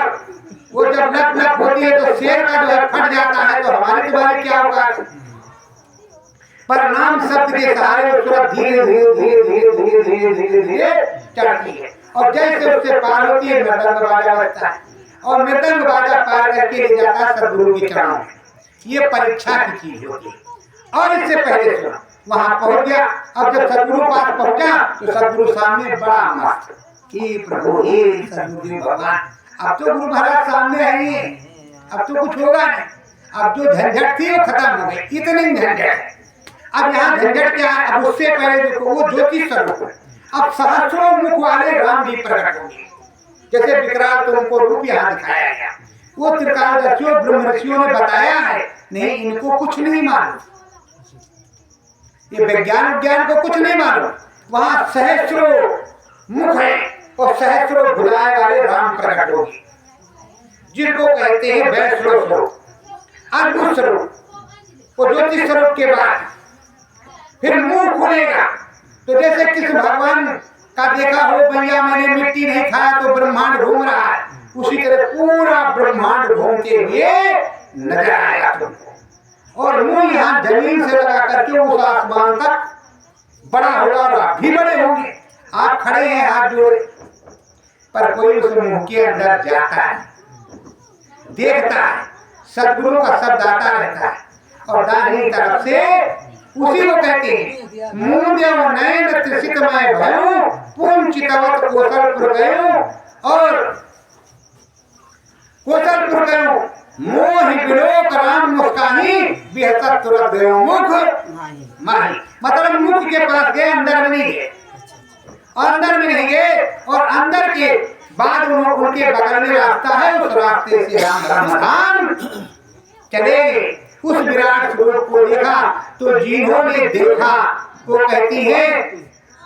वो जब लप लप होती है तो शेर का जो है फट जाता है, तो हमारे तुम्हारे क्या होगा? पर नाम शब्द के सहारे वो धीरे धीरे धीरे धीरे धीरे धीरे धीरे धीरे चढ़ती है, और जैसे उससे पार होती है मृदंग बाजा बजता है, और मृदंग बाजा पार करके ले जाता है सदगुरु के चरणों में। ये परीक्षा की चीज होती है। और इससे पहले सुना, वहां पहुंच गया, अब जब सदगुरु पास पहुंचा तो सदगुरु सामने बड़ा मस्त, हे प्रभु हे सदगुरु भगवान, अब तो गुरु महाराज सामने है ही, अब तो कुछ होगा नहीं, अब जो झंझट थी वो खत्म हो गई। इतनी झंझट है, अब यहाँ झंझट क्या है? अब उससे पहले देखो वो ज्योति स्वरूप है। अब सहस्रों मुख वाले राम जी प्रकट होंगे। जैसे विकराल तुमको रूप यहाँ दिखाया गया, वो त्रिकालदर्शियों ब्रह्म ऋषियों ने बताया है, नहीं इनको कुछ नहीं मालूम, ये विज्ञान को कुछ नहीं मालूम। वहां सहस्रों मुख है और सहस्रों भुलाए वाले राम प्रकट होंगे, जिनको कहते हैं वैष्णव स्वरूप, अद्भुत स्वरूप। और ज्योतिष स्वरूप के बाद फिर मुंह खुलेगा, तो जैसे कृष्ण भगवान का देखा हो, भैया मैंने मिट्टी नहीं खाया तो ब्रह्मांड घूम रहा है, उसी तरह पूरा ब्रह्मांड घूमते हुए नजर आएगा तुमको। और मुंह यहाँ जमीन से लगा करके उस आसमान तक बड़ा होगा और आप भी बड़े होंगे। आप खड़े हैं हाथ जोड़े, पर कोई उस मुंह के अंदर जाता है, देखता है, सदगुरु का शब्द आता रहता है, और दाहिनी तरफ से उसी को कहते हैं मुंह देव नयन त्रिसितमय भयो पूर्ण चितवत कोसलपुर गयो, और कोसलपुर गयो मोह विलोक राम मुस्काही बेहतर तुरंत गयो मुख माही। मतलब मुख के पास गए, अंदर में नहीं गए, अंदर में नहीं गए, और अंदर के बाद उनके बगल में रास्ता है, उस रास्ते से राम चले गए। उस विराट स्वरूप को देखा तो जिन्होंने देखा वो कहती है,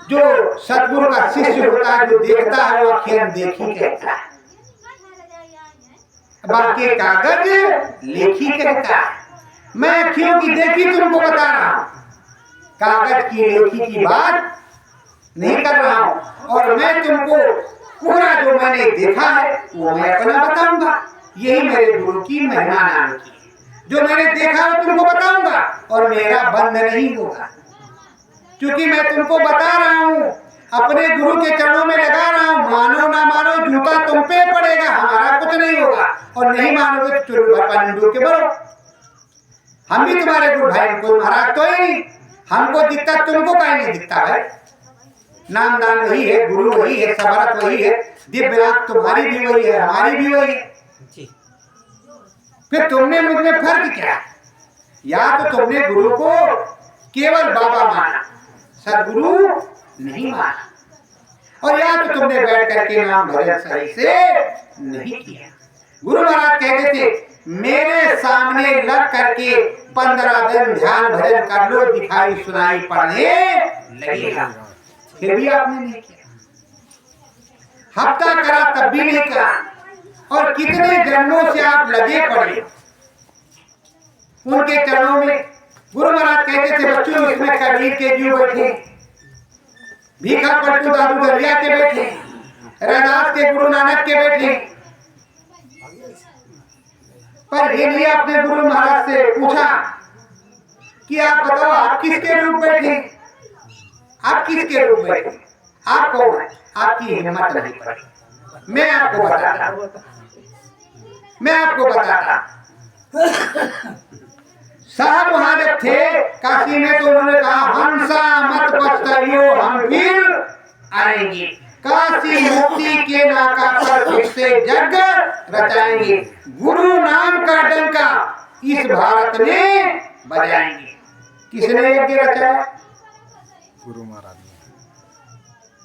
जो सतगुरु का शिष्य होता है जो देखता है वो अखियां देखी कहता है, बाकी कागज लेखी कहता है। मैं अखियों की देखी तुमको बता रहा हूं, कागज की लेखी की बात नहीं कर रहा हूं, और मैं तुमको पूरा जो मैंने देखा है वो मैं अपना बताऊंगा। यही मेरे गुरु की महिमा नाम की, जो मैंने देखा है तुमको बताऊंगा, और मेरा बंद नहीं होगा, क्योंकि मैं तुमको बता रहा हूँ, अपने गुरु के चरणों में लगा रहा हूँ। मानो ना मानो जूता तुम पे पड़ेगा, हमारा कुछ नहीं होगा, और नहीं मानोगे तो चुरू पानी डूब के मरो। हम भी तुम्हारे गुरु भाई, कोई महाराज तो ही नहीं, हमको दिखता तुमको कहीं नहीं दिखता भाई। नामदान वही है, गुरु वही है, समरथ वही है, दिव्य आंख तुम्हारी भी वही है, हमारी भी वही है। फिर तुमने मुझमें फर्क क्या? या तो तुमने गुरु को केवल बाबा माना, सदगुरु नहीं माना, और या तो तुमने बैठ करके नाम भजन सही से नहीं किया। गुरु महाराज कहते थे मेरे सामने लग करके 15 दिन ध्यान भजन कर लो, दिखाई सुनाई पड़ने लगेगा। फिर भी आपने नहीं किया, हफ्ता करा तब भी नहीं करा, और कितने जन्मों से आप लगे पड़े उनके चरणों में। गुरु महाराज कहते थे बच्चों इसमें कबीर के जीव बैठे, भीखा पट्टू दादू दरिया के बैठे, रैदास के गुरु नानक के बैठे। पर ये लिए अपने गुरु महाराज से पूछा कि आप बताओ आप किसके रूप बैठे, आप किसके रूप बैठे, आप कौन है? आपकी हिम्मत नहीं पड़ी। मैं आपको बताता साहब वहां जब थे काशी में, तो उन्होंने कहा हंसा मत पछताइयो हम फिर आएंगे, काशी मुक्ति के नाका पर फिर से जग रचाएंगे, गुरु नाम का डंका इस भारत में बजाएंगे। किसने यज्ञ रचाया? गुरु महाराज ने।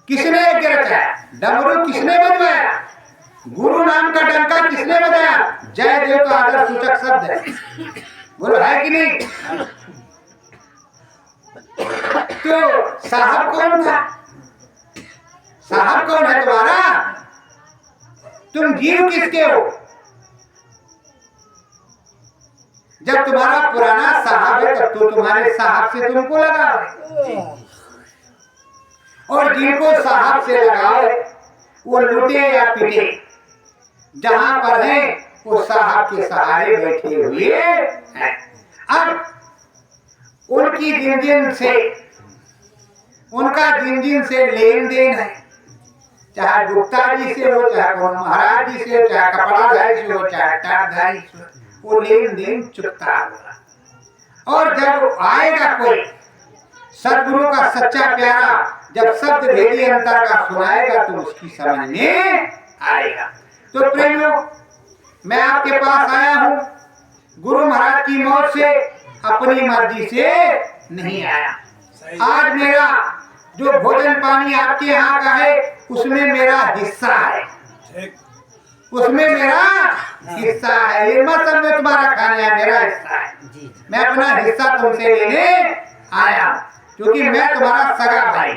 किसने यज्ञ रचाया? डमरू किसने बजवाया? गुरु नाम का डंका किसने बजाया? जय देव का आदर सूचक शब्द है, बोलो है कि नहीं? तो साहब कौन था? साहब कौन है तुम्हारा? तुम जीव किसके हो? जब तुम्हारा पुराना साहब है तब तो तुम्हारे साहब से तुमको लगाव है, और जिनको साहब से लगाव है वो लुटे या पिटे, जहां पर है वो साहब के सहारे बैठे हुए हैं। अब उनकी दिन से उनका दिन से लेन देन है, चाहे गुप्ता जी से हो, चाहे महाराज जी से हो, चाहे कपड़ाधारी से हो, चाहे टाटधारी से हो, वो लेन देन चुकता होगा। और जब आएगा कोई सदगुरु का सच्चा प्यारा, जब शब्द भेदी अंतर का सुनाएगा तो उसकी समझ में आएगा। तो प्रेमियों, मैं आपके पास आया हूँ गुरु महाराज की मौत से अपनी मर्जी से नहीं आया। आज मेरा जो भोजन पानी आपके यहाँ का है उसमें मेरा हिस्सा है, उसमें मेरा हिस्सा है। ये मत समझो तुम्हारा खाना है, मेरा हिस्सा है। मैं अपना हिस्सा तुमसे लेने आया क्योंकि मैं तुम्हारा सगा भाई,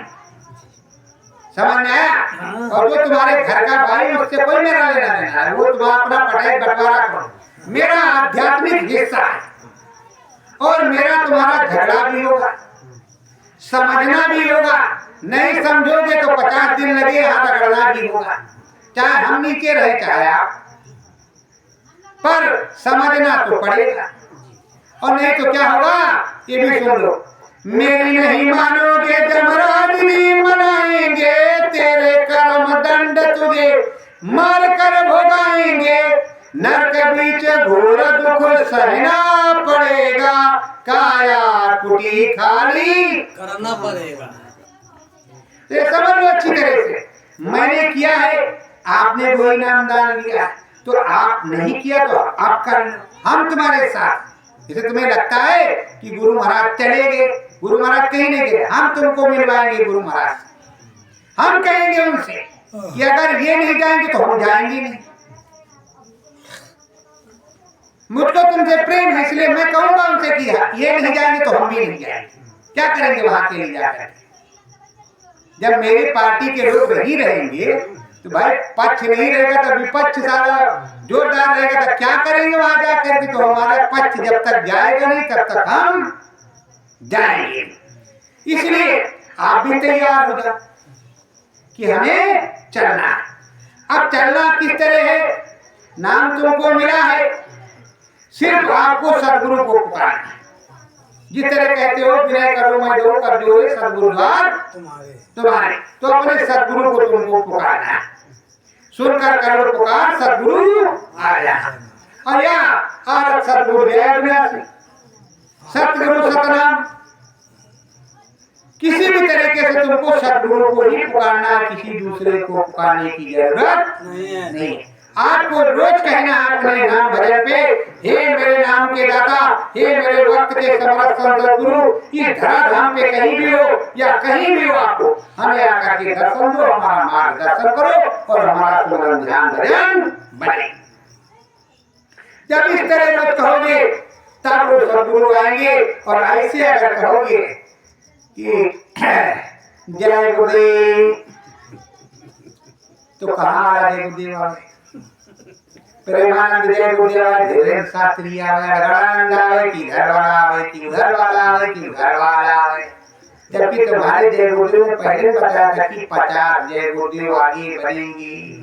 समझ में आया? और जो तुम्हारे घर का भाई उससे कोई मेरा लेना देना है, वो तुम्हारा अपना पढ़ाई बंटवारा करो। मेरा आध्यात्मिक हिस्सा है और मेरा तुम्हारा झगड़ा भी होगा, समझना भी होगा। नहीं समझोगे तो 50 दिन लगे, हाथ रगड़ना भी होगा, चाहे हम नीचे रहे चाहे आप, पर समझना तो पड़ेगा। और नहीं तो क्या होगा ये भी सुन लो। मेरी नहीं मानोगे जमरादनी मनाएंगे, तेरे कर्म दंड तुझे मार कर भोगाएंगे। नरक बीच घोर दुख सहना पड़ेगा, काया कुटी खाली करना पड़ेगा। ये समझ लो अच्छी तरह से। मैंने किया है, आपने वो इनाम दान लिया, तो आप नहीं किया तो आप करना, हम तुम्हारे साथ। जैसे तुम्हें लगता है कि गुरु महाराज चले गए, गुरु महाराज कहीं नहीं गए, हम तुमको मिलवाएंगे गुरु महाराज से। हम कहेंगे उनसे कि अगर ये नहीं जाएंगे तो हम जाएंगे नहीं। मुझको तुमसे प्रेम है इसलिए मैं कहूंगा उनसे कि ये नहीं जाएंगे तो हम भी नहीं जाएंगे। क्या करेंगे वहां के लिए जाकर? जब मेरी पार्टी के लोग वही रहेंगे तो भाई पक्ष नहीं रहेगा तो विपक्ष सारा जोरदार रहेगा, तो क्या करेंगे वहां जाकर के? तो हमारा पक्ष जब तक जाएगा नहीं तब तक हम जाएंगे। इसलिए आप भी तैयार हो जाओ कि हमें चलना है। अब चलना किस तरह है? नाम तुमको मिला है, सिर्फ आपको सदगुरु को पुकारना है। जिस तरह कहते हो विनय करो मैं दो कर जोरे सदगुरु द्वार तुम्हारे, तो अपने सदगुरु को तुमको पुकारना है। सुनकर करो पुकार सदगुरु आ जाए। और या आरत सदगुरु जय अविनाशी, सतगुरु सतनाम। किसी भी तरीके से तुमको सदगुरु को ही पुकारना, किसी दूसरे को पुकारने की जरूरत नहीं है। आपको रोज कहना अपने नाम भजन पे, हे मेरे नाम के दाता, हे मेरे वक्त के समर्थ सदगुरु, इस धराधाम पे कहीं भी हो या कहीं भी हो, आपको हमें आकर के दर्शन दो, हमारा मार्गदर्शन करो और हमारा सुमरन ध्यान भजन बने। जब इस तरह रोज कहोगे तब वो सदगुरु आएंगे। और ऐसे अगर कहोगे कि जय गुरुदेव, तो कहाँ आ जय गुरुदेव आवे? प्रेमानंद जय गुरुदेव आवे, धीरेन्द्र शास्त्री आवे, अगड़ानंद आवे, कि घर वाला आवे, कि उधर वाला आवे, कि घर वाला आवे। जबकि तुम्हारे जय गुरुदेव ने पहले बताया था कि 50 जय गुरुदेव आगे बनेंगी।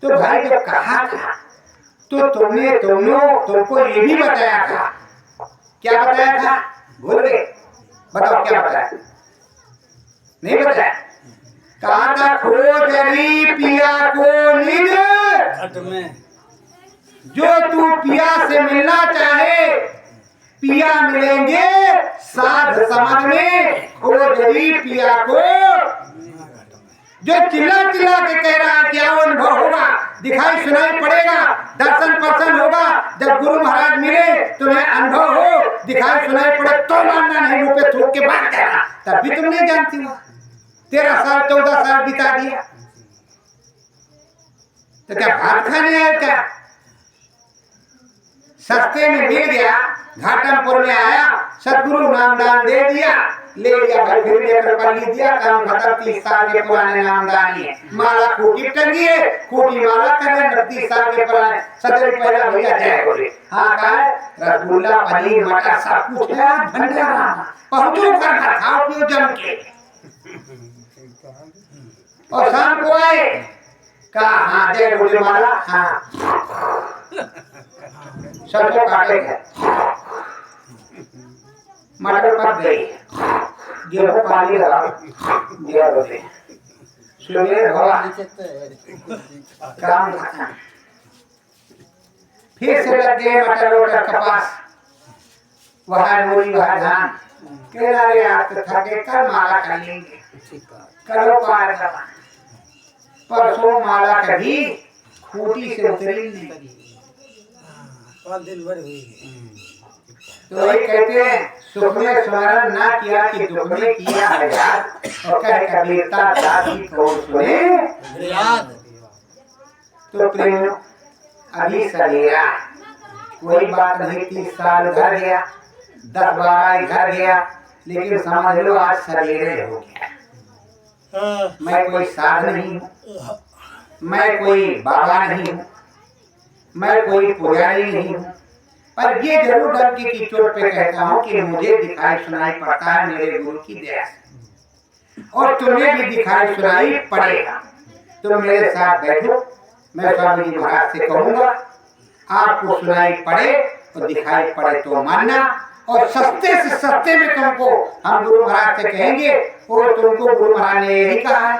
तो भाई जब कहा था तो तुमको ये भी बताया था। क्या बताया था? भूल गए? बताओ क्या बताया? नहीं बताया? कहा था खोजरी पिया को निज घट में, जो तू पिया से मिलना चाहे पिया मिलेंगे साध समाज में। खोजरी पिया को, जो चिल्ला चिल्ला के कह रहा है क्या वो अनुभव होगा, दिखाई सुनाई पड़ेगा, दर्शन पर्सन होगा। जब गुरु महाराज मिले तुम्हें अनुभव हो, दिखाई सुनाई पड़े तो मानना, नहीं मुंह पे थूक के बात कहना। तब भी तुम नहीं जानती हो, 13 साल 14 साल बिता दिया, तो क्या भात खाने आया? क्या सस्ते में मिल गया, घाटमपुर में आया, सदगुरु नामदान दे दिया, ले लिया भाई, फिर लेकर पल्ली दिया, काम खत्म। 30 साल के पुराने नामदानी है, माला खूटी टंगी है, खूटी माला करे, 30 साल के पुराने सदर पहला भैया जय बोले। हाँ का रसगुल्ला पनीर मटर सब कुछ है, भंडारा पहुंचो कर खाओ पियो जम के। और शाम को आए कहा हाँ जय बोले माला, हाँ सबको काटे गए, मटर पक गई, गेहूं पानी लगा दिया बोले, सुबह हुआ काम खत्म। फिर से लग गए मटर वटर कपास, वहाँ मूली वहाँ धान। कह रहे आप तो थके, कल माला कर लेंगे, करो पार दबा। परसों माला कभी खूटी से उतरी नहीं, 5 दिन भर हुई। तो वही कहते हैं सुख में स्मरण ना किया कि दुख में किया है याद, और कह कबीरता दासी कौन सुने याद। तो प्रेम अभी सवेरा कोई बात नहीं, 30 साल घर गया, 10-12 घर गया, लेकिन समझ लो आज सवेरे हो गया। मैं कोई साध नहीं हूँ, मैं कोई बाबा नहीं हूँ, मैं कोई पुजारी नहीं हूँ, पर ये जरूर डर की चोट पे कहता हूँ कि मुझे दिखाई सुनाई पड़ता है मेरे गुरु की दया से, और तुम्हें भी दिखाई सुनाई पड़ेगा। तुम मेरे साथ बैठो, मैं स्वामी जी महाराज से कहूँगा, आपको सुनाई पड़े और दिखाई पड़े तो मानना, और सस्ते से सस्ते में तुमको हम गुरु महाराज से कहेंगे। और तुमको गुरु महाराज ने यही कहा है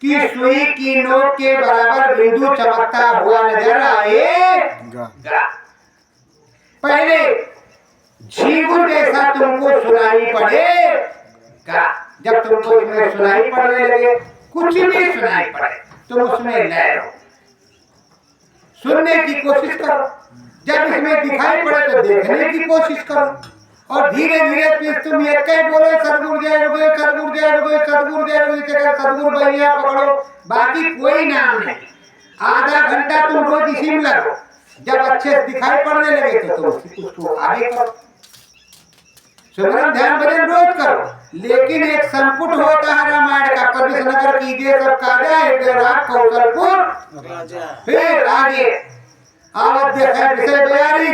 कि सुई की नोक के बराबर बिंदु चमकता हुआ नजर आएगा, पहले झींगुर जैसा तुमको सुनाई पड़ेगा। जब तुमको इसमें सुनाई पड़ने लगे, कुछ भी सुनाई पड़े, तुम उसमें लय रहो, सुनने की कोशिश करो। जब इसमें दिखाई पड़े तो देखने की कोशिश करो, और धीरे धीरे फिर तुम एक ही बोलो सदगुरु जय रुगे, सदगुरु जय रुगे, सदगुरु जय रुगे, सदगुरु भैया पकड़ो, बाकी कोई नाम नहीं। आधा घंटा तुम रोज इसी में लगो, जब अच्छे से दिखाई पड़ने लगे तो तुम उसको आगे करो, सुमरन ध्यान भजन रोज करो। लेकिन एक संपुट होता है रामायण का, प्रवेश नगर कीजिए सब काजा, एक रात कौशलपुर, फिर आगे आवत देखा विषय बयारी,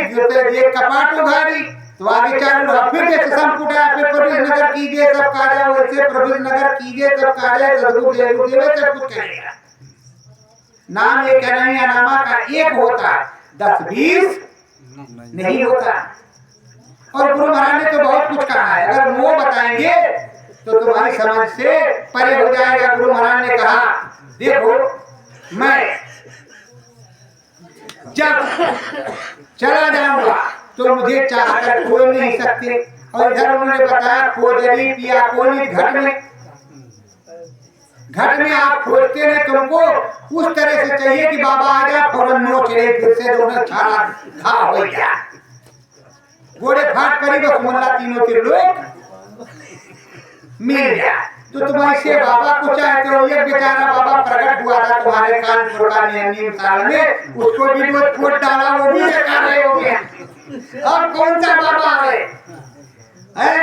ये कपाट उघारी, तो आगे चालू रहा। फिर जैसे संपुट है, फिर प्रवेश नगर कीजिए सब काजा, वैसे प्रवेश नगर कीजिए सब काजा, सदगुरु देव सब कुछ कहेगा। नाम एक नहीं है, नामा का एक होता है, 10-20 नहीं होता। और गुरु महाराज ने तो बहुत कुछ कहा है, अगर वो बताएंगे तो तुम्हारी समझ से परे हो जाएगा। गुरु महाराज ने कहा देखो मैं जब चला जाऊंगा तो मुझे चाहकर खोल नहीं सकते, और इधर उन्होंने बताया खोजरी पिया कोनी घट में आप खोजते ने तुमको उस तरह से चाहिए कि बाबा आ जाए फौरन नोच ले, फिर से दोनों छाला घाव हो गया, घोड़े फाट पड़ी, बस मुल्ला तीनों के लोग मिल गया। तो तुम्हारी से बाबा को चाहते हो, ये बेचारा बाबा प्रकट हुआ था तुम्हारे कानपुर का नीम साल में, उसको भी दो फूट डाला, वो भी बेकार हो गया। अब कौन सा बाबा आए,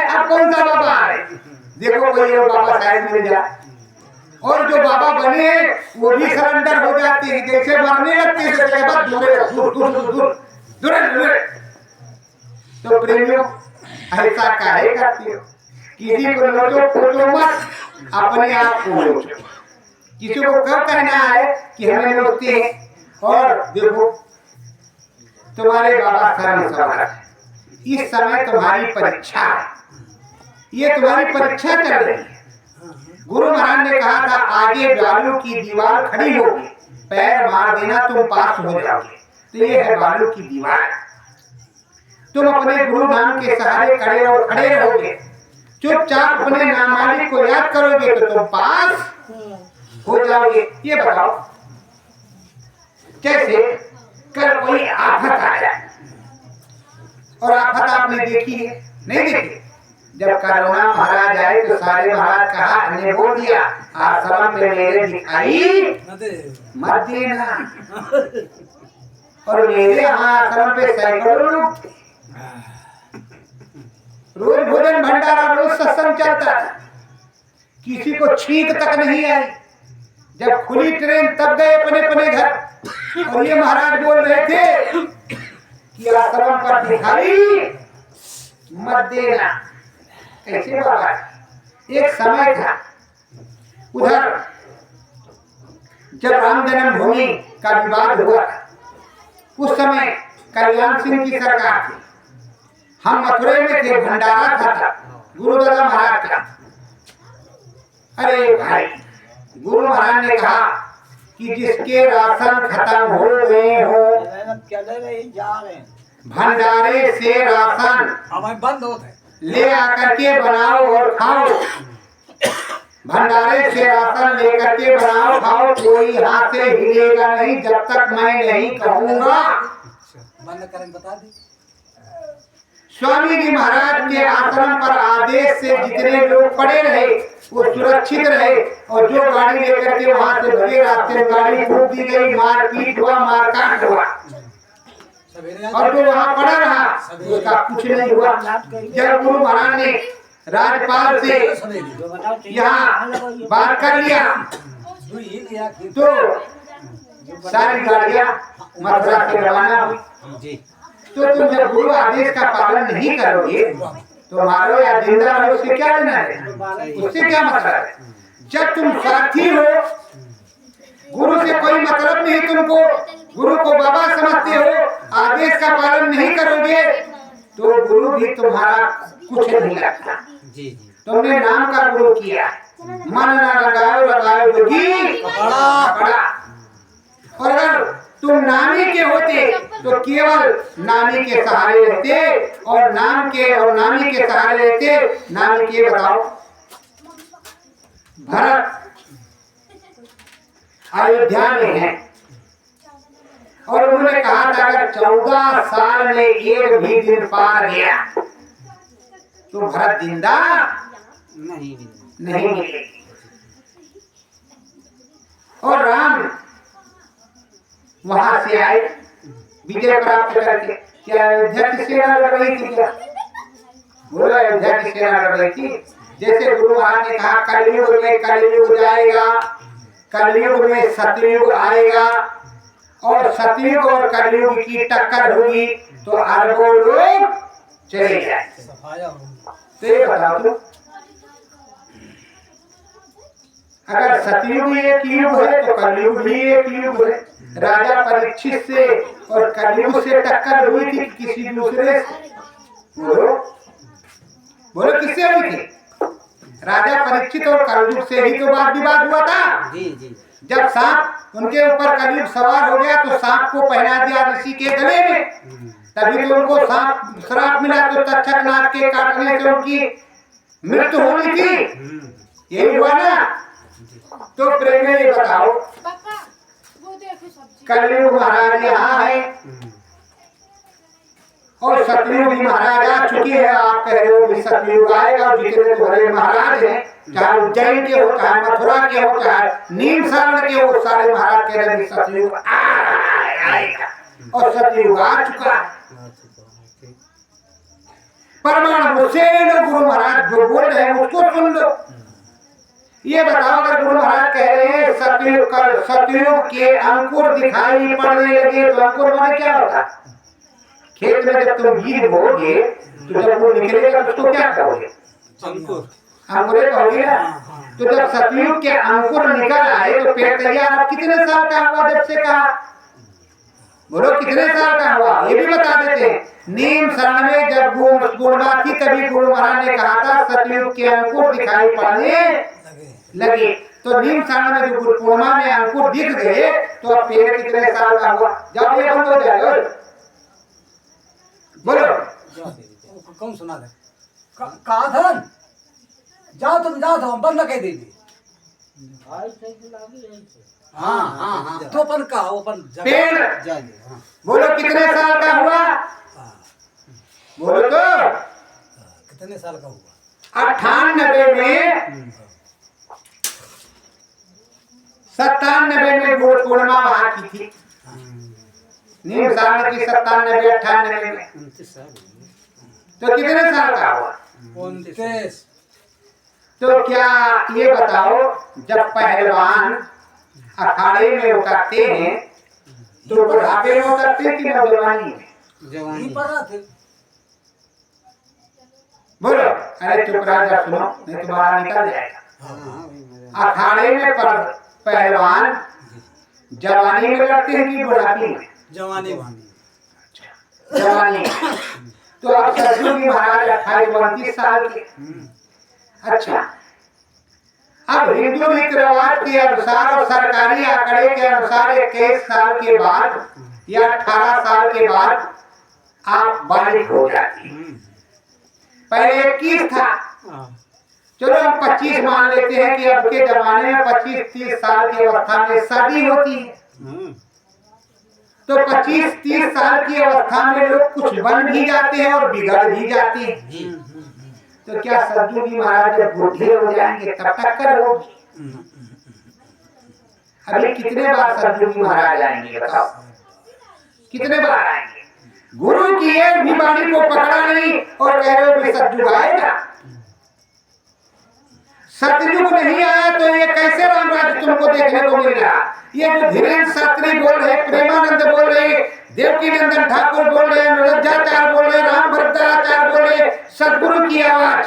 अब कौन सा बाबा आए? देखो कोई और बाबा शायद मिल जाए, और जो बाबा बने वो भी सरेंडर हो जाते हैं, जैसे मरने लगते हैं तो बाद दूर। तो प्रेमियों ऐसा काहे करते हो? किसी को नोचो खोचो मत, अपने आप को नोचो। किसी को कब कहना है कि हमें नोचते हैं? और देखो तुम्हारे बाबा कर्म सवार, इस समय तुम्हारी परीक्षा है, ये तुम्हारी परीक्षा चल रही है। गुरु महाराज ने कहा था आगे बालू की दीवार खड़ी होगी, पैर मार देना तुम पास हो जाओगे। तो ये है बालू की दीवार, तुम अपने गुरु नाम के सहारे खड़े रहोगे, चुपचाप अपने नाम मालिक को याद करोगे तो तुम पास हो जाओगे। ये बताओ कैसे कल कोई आफत आ जाए, और आफत आपने देखी है नहीं देखी? जब कोरोना महाराज आए तो सारे महाराज कहा ने बोल दिया आश्रम में मेरे दिखाई मत देना, और मेरे यहाँ आश्रम पे सैकड़ों लोग, रोज भोजन भंडारा, रोज सत्संग चलता था, किसी को छींक तक नहीं आई। जब खुली ट्रेन तब गए अपने अपने घर, और ये महाराज बोल रहे थे कि आश्रम पर दिखाई मत देना। कैसे बाबा? एक समय था उधर जब राम जन्मभूमि का विवाद हुआ, उस समय कल्याण सिंह की सरकार थी, हम मथुरा में थे, भंडारा था गुरुदादा महाराज का। अरे भाई, गुरु महाराज ने कहा कि जिसके राशन खत्म हो गए हो, भंडारे से राशन हमें बंद होते ले आकर के बनाओ और खाओ, भंडारे से राशन लेकर के बनाओ खाओ, कोई हाथ से हिलेगा नहीं जब तक मैं नहीं कहूँगा। बंद करें बता दी। स्वामी जी महाराज के आश्रम पर आदेश से जितने लोग पड़े रहे वो सुरक्षित रहे, और जो गाड़ी लेकर के वहां से भगे रास्ते में गाड़ी फूक दी गई, मारपीट हुआ, मारकाट हुआ, और जो वहां पड़ा रहा उसका कुछ नहीं हुआ। जब गुरु महाराज ने राजपाल से यहाँ बात कर लिया तो सारी गाड़ियां मथुरा से रवाना हुई। तो तुम जब गुरु आदेश का पालन नहीं करोगे तो मारो या जिंदा रहो, उससे क्या लेना है, उससे क्या मतलब है। जब तुम साथी हो, गुरु से कोई मतलब नहीं तुमको, गुरु को बाबा समझते हो, आदेश का पालन नहीं करोगे तो गुरु भी तुम्हारा कुछ नहीं लगता। तुमने नाम का गुरु किया, मन न लगाओ लगाओ जोगी पकड़ा। और अगर तुम नामी के होते तो केवल नामी के सहारे रहते, और नामी के सहारे रहते। नामी के बताओ, भरत अयोध्या में है और उन्होंने कहा था अगर 14 साल में एक भी दिन पार गया तो भरत जिंदा नहीं मिलेगी। और राम वहां से आए विजय प्राप्त करके। क्या अयोध्या की सेना लड़ रही थी क्या? बोला अयोध्या की सेना लड़ रही थी। जैसे गुरु महाराज ने कहा कलयुग में कलयुग जाएगा, कलयुग में सतयुग आएगा, और सतयुग और कलयुग की टक्कर हुई तो अरबों लोग चले जाएंगे। तो ये बताओ तुम, अगर सतयुग एक युग है तो कलयुग भी एक युग है। राजा परीक्षित से और कलयुग से टक्कर हुई थी किसी दूसरे से? बोलो किससे हुई थी? राजा परीक्षित और कलयुग से ही तो वाद विवाद हुआ था। जब सांप उनके ऊपर कलयुग सवार हो गया तो सांप को पहना दिया ऋषि के गले में, तभी तो उनको सांप श्राप मिला। तो तक्षक नाग के काटने से उनकी मृत्यु होनी थी, यही हुआ ना। तो प्रेम में ये बताओ, कलयुग महाराज यहाँ है और सतयुग भी महाराज आ चुकी है। आप कह रहे हो कि सतयुग आएगा, और जितने तुम्हारे महाराज हैं, चाहे उज्जैन के हो, चाहे मथुरा के हो, चाहे नीम शरण के हो, सारे महाराज कह रहे हैं सतयुग आएगा, और सतयुग आ चुका है। परमाणु मुझसे लो, गुरु महाराज जो बोल रहे हैं उसको सुन लो। ये बताओ, अगर गुरु महाराज कह रहे हैं सतयुग के अंकुर दिखाई पड़ने लगे तो अंकुर माने क्या होता? खेत में जब तुम बीज बोओगे तो जब वो निकलेगा तो उसको क्या कहोगे? अंकुर कहोगे ना। तो जब सतयुग के अंकुर निकल आए तो पेड़ तैयार। अब कितने साल का हुआ जब से कहा? बोलो कितने साल का हुआ, ये भी बता देते हैं। नीम शरण में जब गुणवा थी तभी गुरु महाराज ने कहा था सतयुग के अंकुर दिखाई पड़ने लगे। तो नीम शरण में जो गुरु पूर्णिमा में अंकुर दिख गए तो अब पेड़ कितने साल का हुआ? जब ये बंद हो जाएगा बोलो कौन सुना दे कहा था? जाओ तुम जाओ, तो हम बंद कह दीजिए। हाँ तो अपन का अपन पेड़ बोलो कितने साल का हुआ? बोलो तो कितने साल का हुआ? 98 में 97 में गुरु पूर्णिमा वहां की थी। नीम शरण की 97 98 में 29 साल। तो कितने साल का हुआ? 29। तो क्या ये बताओ, जब पहलवान अखाड़े में उतरते हैं तो बुढ़ापे में उतरते हैं कि नौजवानी में? जवानी पर थे। बोलो, अरे चुप रह जा, सुनो नहीं तो बाहर निकल जाएगा। अखाड़े में पहलवान जवानी में लड़ते हैं कि बुढ़ापे में? जवानी जवानी। तो अब सतयुग महाराज 28-29 साल के। अच्छा, अब हिंदू रीति रिवाज के अनुसार और सरकारी आंकड़े के अनुसार 21 साल के बाद या 18 साल के बाद आप बालिग हो जाती हैं। पहले 21 था, चलो हम 25 मान लेते हैं कि अब के जमाने में 25-30 साल की अवस्था में शादी होती है। तो 25-30 साल की अवस्था में लोग कुछ बन भी जाते हैं और बिगड़ भी जाते हैं। तो क्या सद्गुरु जी महाराज जब बूढ़े हो जाएंगे तब टक्कर होगी? अभी कितने बार सद्गुरु जी महाराज आएंगे बताओ, कितने बार आएंगे? गुरु की एक भी वाणी को पकड़ा नहीं और कह रहे हो सतयुग आएगा। सतयुग नहीं आया तो ये कैसे राम राज्य तुमको देखने को मिल रहा? ये जो धीरेन्द्र शास्त्री बोल रहे, प्रेमानंद बोल रहे, देवकी नंदन ठाकुर बोल रहे, मनोजाचार्य बोल रहे, राम भद्राचार्य बोल रहे, सतगुरु की आवाज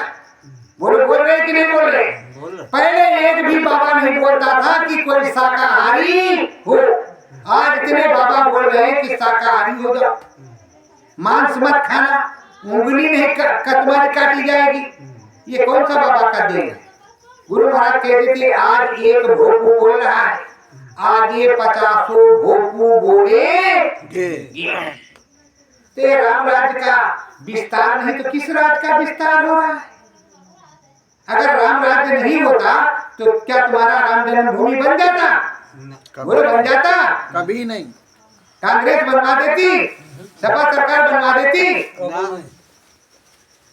बोल रहे कि नहीं बोल रहे? पहले एक भी बाबा नहीं बोलता था कि कोई शाकाहारी हो। आज इतने बाबा बोल रहे हैं कि शाकाहारी हो जाओ, मांस मत खाना, उंगली नहीं कटमारी काटी जाएगी। ये कौन सा बाबा का देन है? गुरु महाराज कहते थे आज एक भोपू बोल रहा है, आगे 50 भोपू बोलेंगे। तो राम राज्य का विस्तार नहीं तो किस राज्य का विस्तार हो रहा है? अगर राम राज्य नहीं होता तो क्या तुम्हारा राम जन्मभूमि बन जाता? बोलो बन जाता? कभी नहीं। कांग्रेस बनवा देती, सपा सरकार बनवा देती,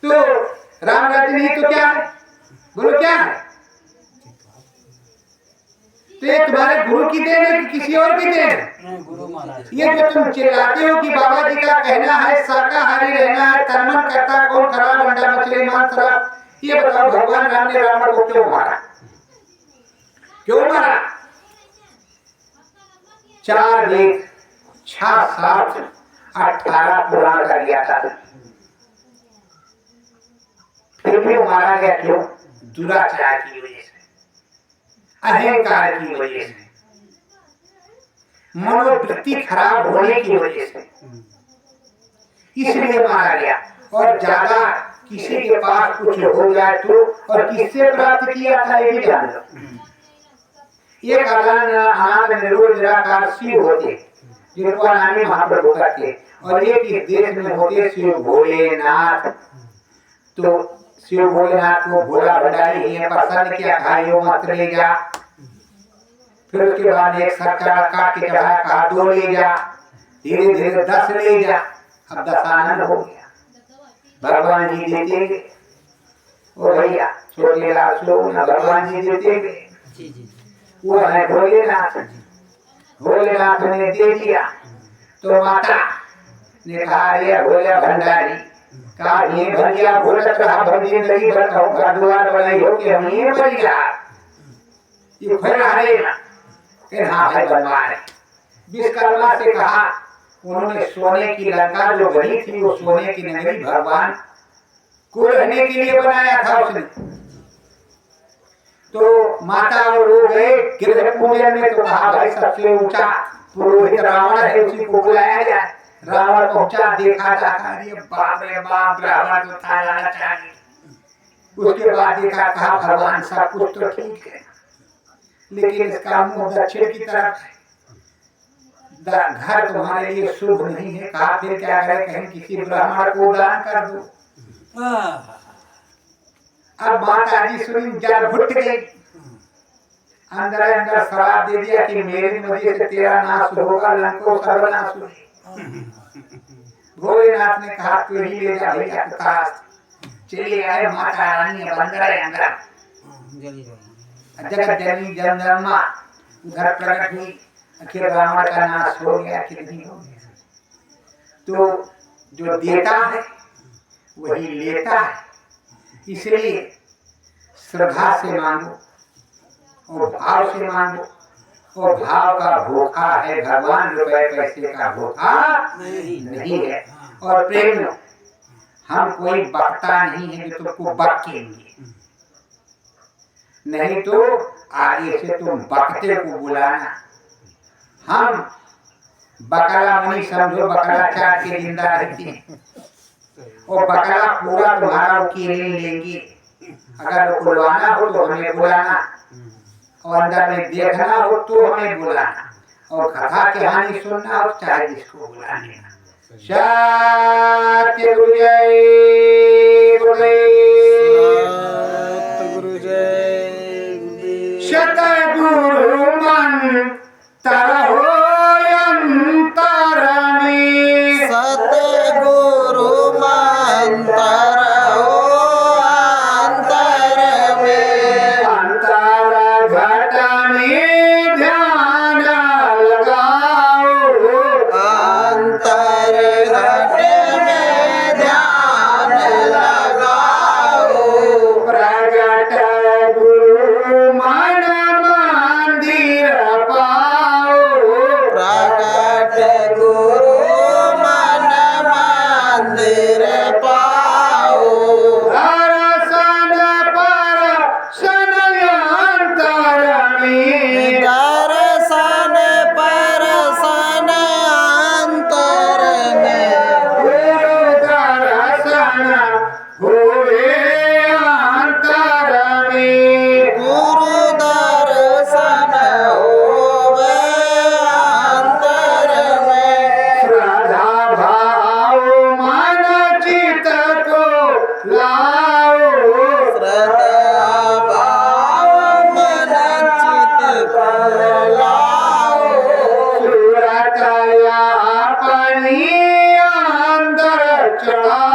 तो राम राज्य नहीं तो क्या है? बोलो क्या है? तो ये तुम्हारे गुरु की देन है कि किसी और की देन है? गुरु महाराज। ये जो तुम चिल्लाते हो कि बाबा जी का कहना है शाकाहारी रहना है, तर्मन करता कौन खराब, अंडा मछली मांस शराब, ये बताओ भगवान राम ने रावण को क्यों मारा? क्यों मारा? 4 वेद 6 7 18 पुराण कर दिया था, फिर भी मारा गया क्यों? दुराचार की वजह से, अहंकार की वजह से, मनोवृत्ति खराब होने की वजह से, इसलिए मारा गया। और ज्यादा किसी के पास कुछ हो जाए तो, और किससे प्राप्त किया था ये भी जान लो। एक अनाथ निरोध निराकार शिव होते जिनको अनामी महाप्रभु कहते, और एक इस देश में होते शिव भोलेनाथ। तो शिव भोलेनाथ को भोला भंडारी है प्रसन्न किया, खाइयो मत ले जा। फिर उसके बाद एक सरकार काट के चढ़ाया, कहा 2 ले जा, धीरे धीरे 10 ले जा। अब 10 आनंद हो गया, भगवान जी देते गए। ओ भैया छोटे लाल सोना भगवान जी देते गए, वो है भोलेनाथ। भोलेनाथ ने दे दिया तो माता ने कहा अरे भोले भंडारी कहा ये भैया भोले कहा भंडी नहीं बताओ घर द्वार बनाई हो कि हम ये भैया ये खोला है ना कि हाँ भाई बनवा है। विश्वकर्मा से कहा, उन्होंने सोने की लंका जो बनी थी वो सोने की नगरी भगवान को रहने के लिए बनाया था उसने। तो माता और वो गए गिरह पूजन में, तो कहा भाई सबसे ऊंचा पुरोहित रावण है, उसी को बुलाया जाए। रावण पहुंचा, देखा जाता, अरे बाप रे बाप रावण तो था लाचारी। उसके बाद देखा, कहा भगवान सब कुछ तो ठीक है लेकिन इसका मुंह दक्षिण की तरफ है, घर तुम्हारे लिए शुभ नहीं है। कहा फिर क्या करे, कहीं किसी ब्राह्मण को दान कर दो। अब माता जी सुनी जल घुट गई, अंदर अंदर श्राप दे दिया कि मेरी वजह से तेरा नाश होगा, लंको सर्वनाश होगा। भोलेनाथ ने कहा तू ही ले जा भैया, चलिए आए माता रानी अंदर अंदर जगत जननी जन्मा उधर प्रकट हुई, आखिर रावण का नाश हो गया कि नहीं हो गया। तो जो देता है वही लेता है, इसलिए श्रद्धा से मांगो और भाव से मांगो। और भाव का भूखा है भगवान, रुपए पैसे का भूखा नहीं है। और प्रेम, हम कोई बकता नहीं है जो तुमको बकेंगे, नहीं तो आगे से तुम बकते को बुलाना। हम बकरा मनी समझो, बकरा चाट के जिंदा रहती है और बकरा पूरा तुम्हारा वकील लेंगे। अगर बुलवाना हो तो हमें बुलाना, और अंदर में देखना हो तो हमें बुलाना, और कथा कहानी सुनना हो चाहे जिसको बुलाने। सत्य गुरु जय सतगुरु मन तरहो अंतर मंदिर पाओ दर्शन पर अंतर में दर्शन पर सन अंतर में गुरु दर्शन हुए अंतर में गुरु दर्शन होवे अंतर में श्रद्धा भाव मन चित को लाओ श्रद्धा भाव मन चित को लाओ सूरत अपनी अंदर चढ़ाओ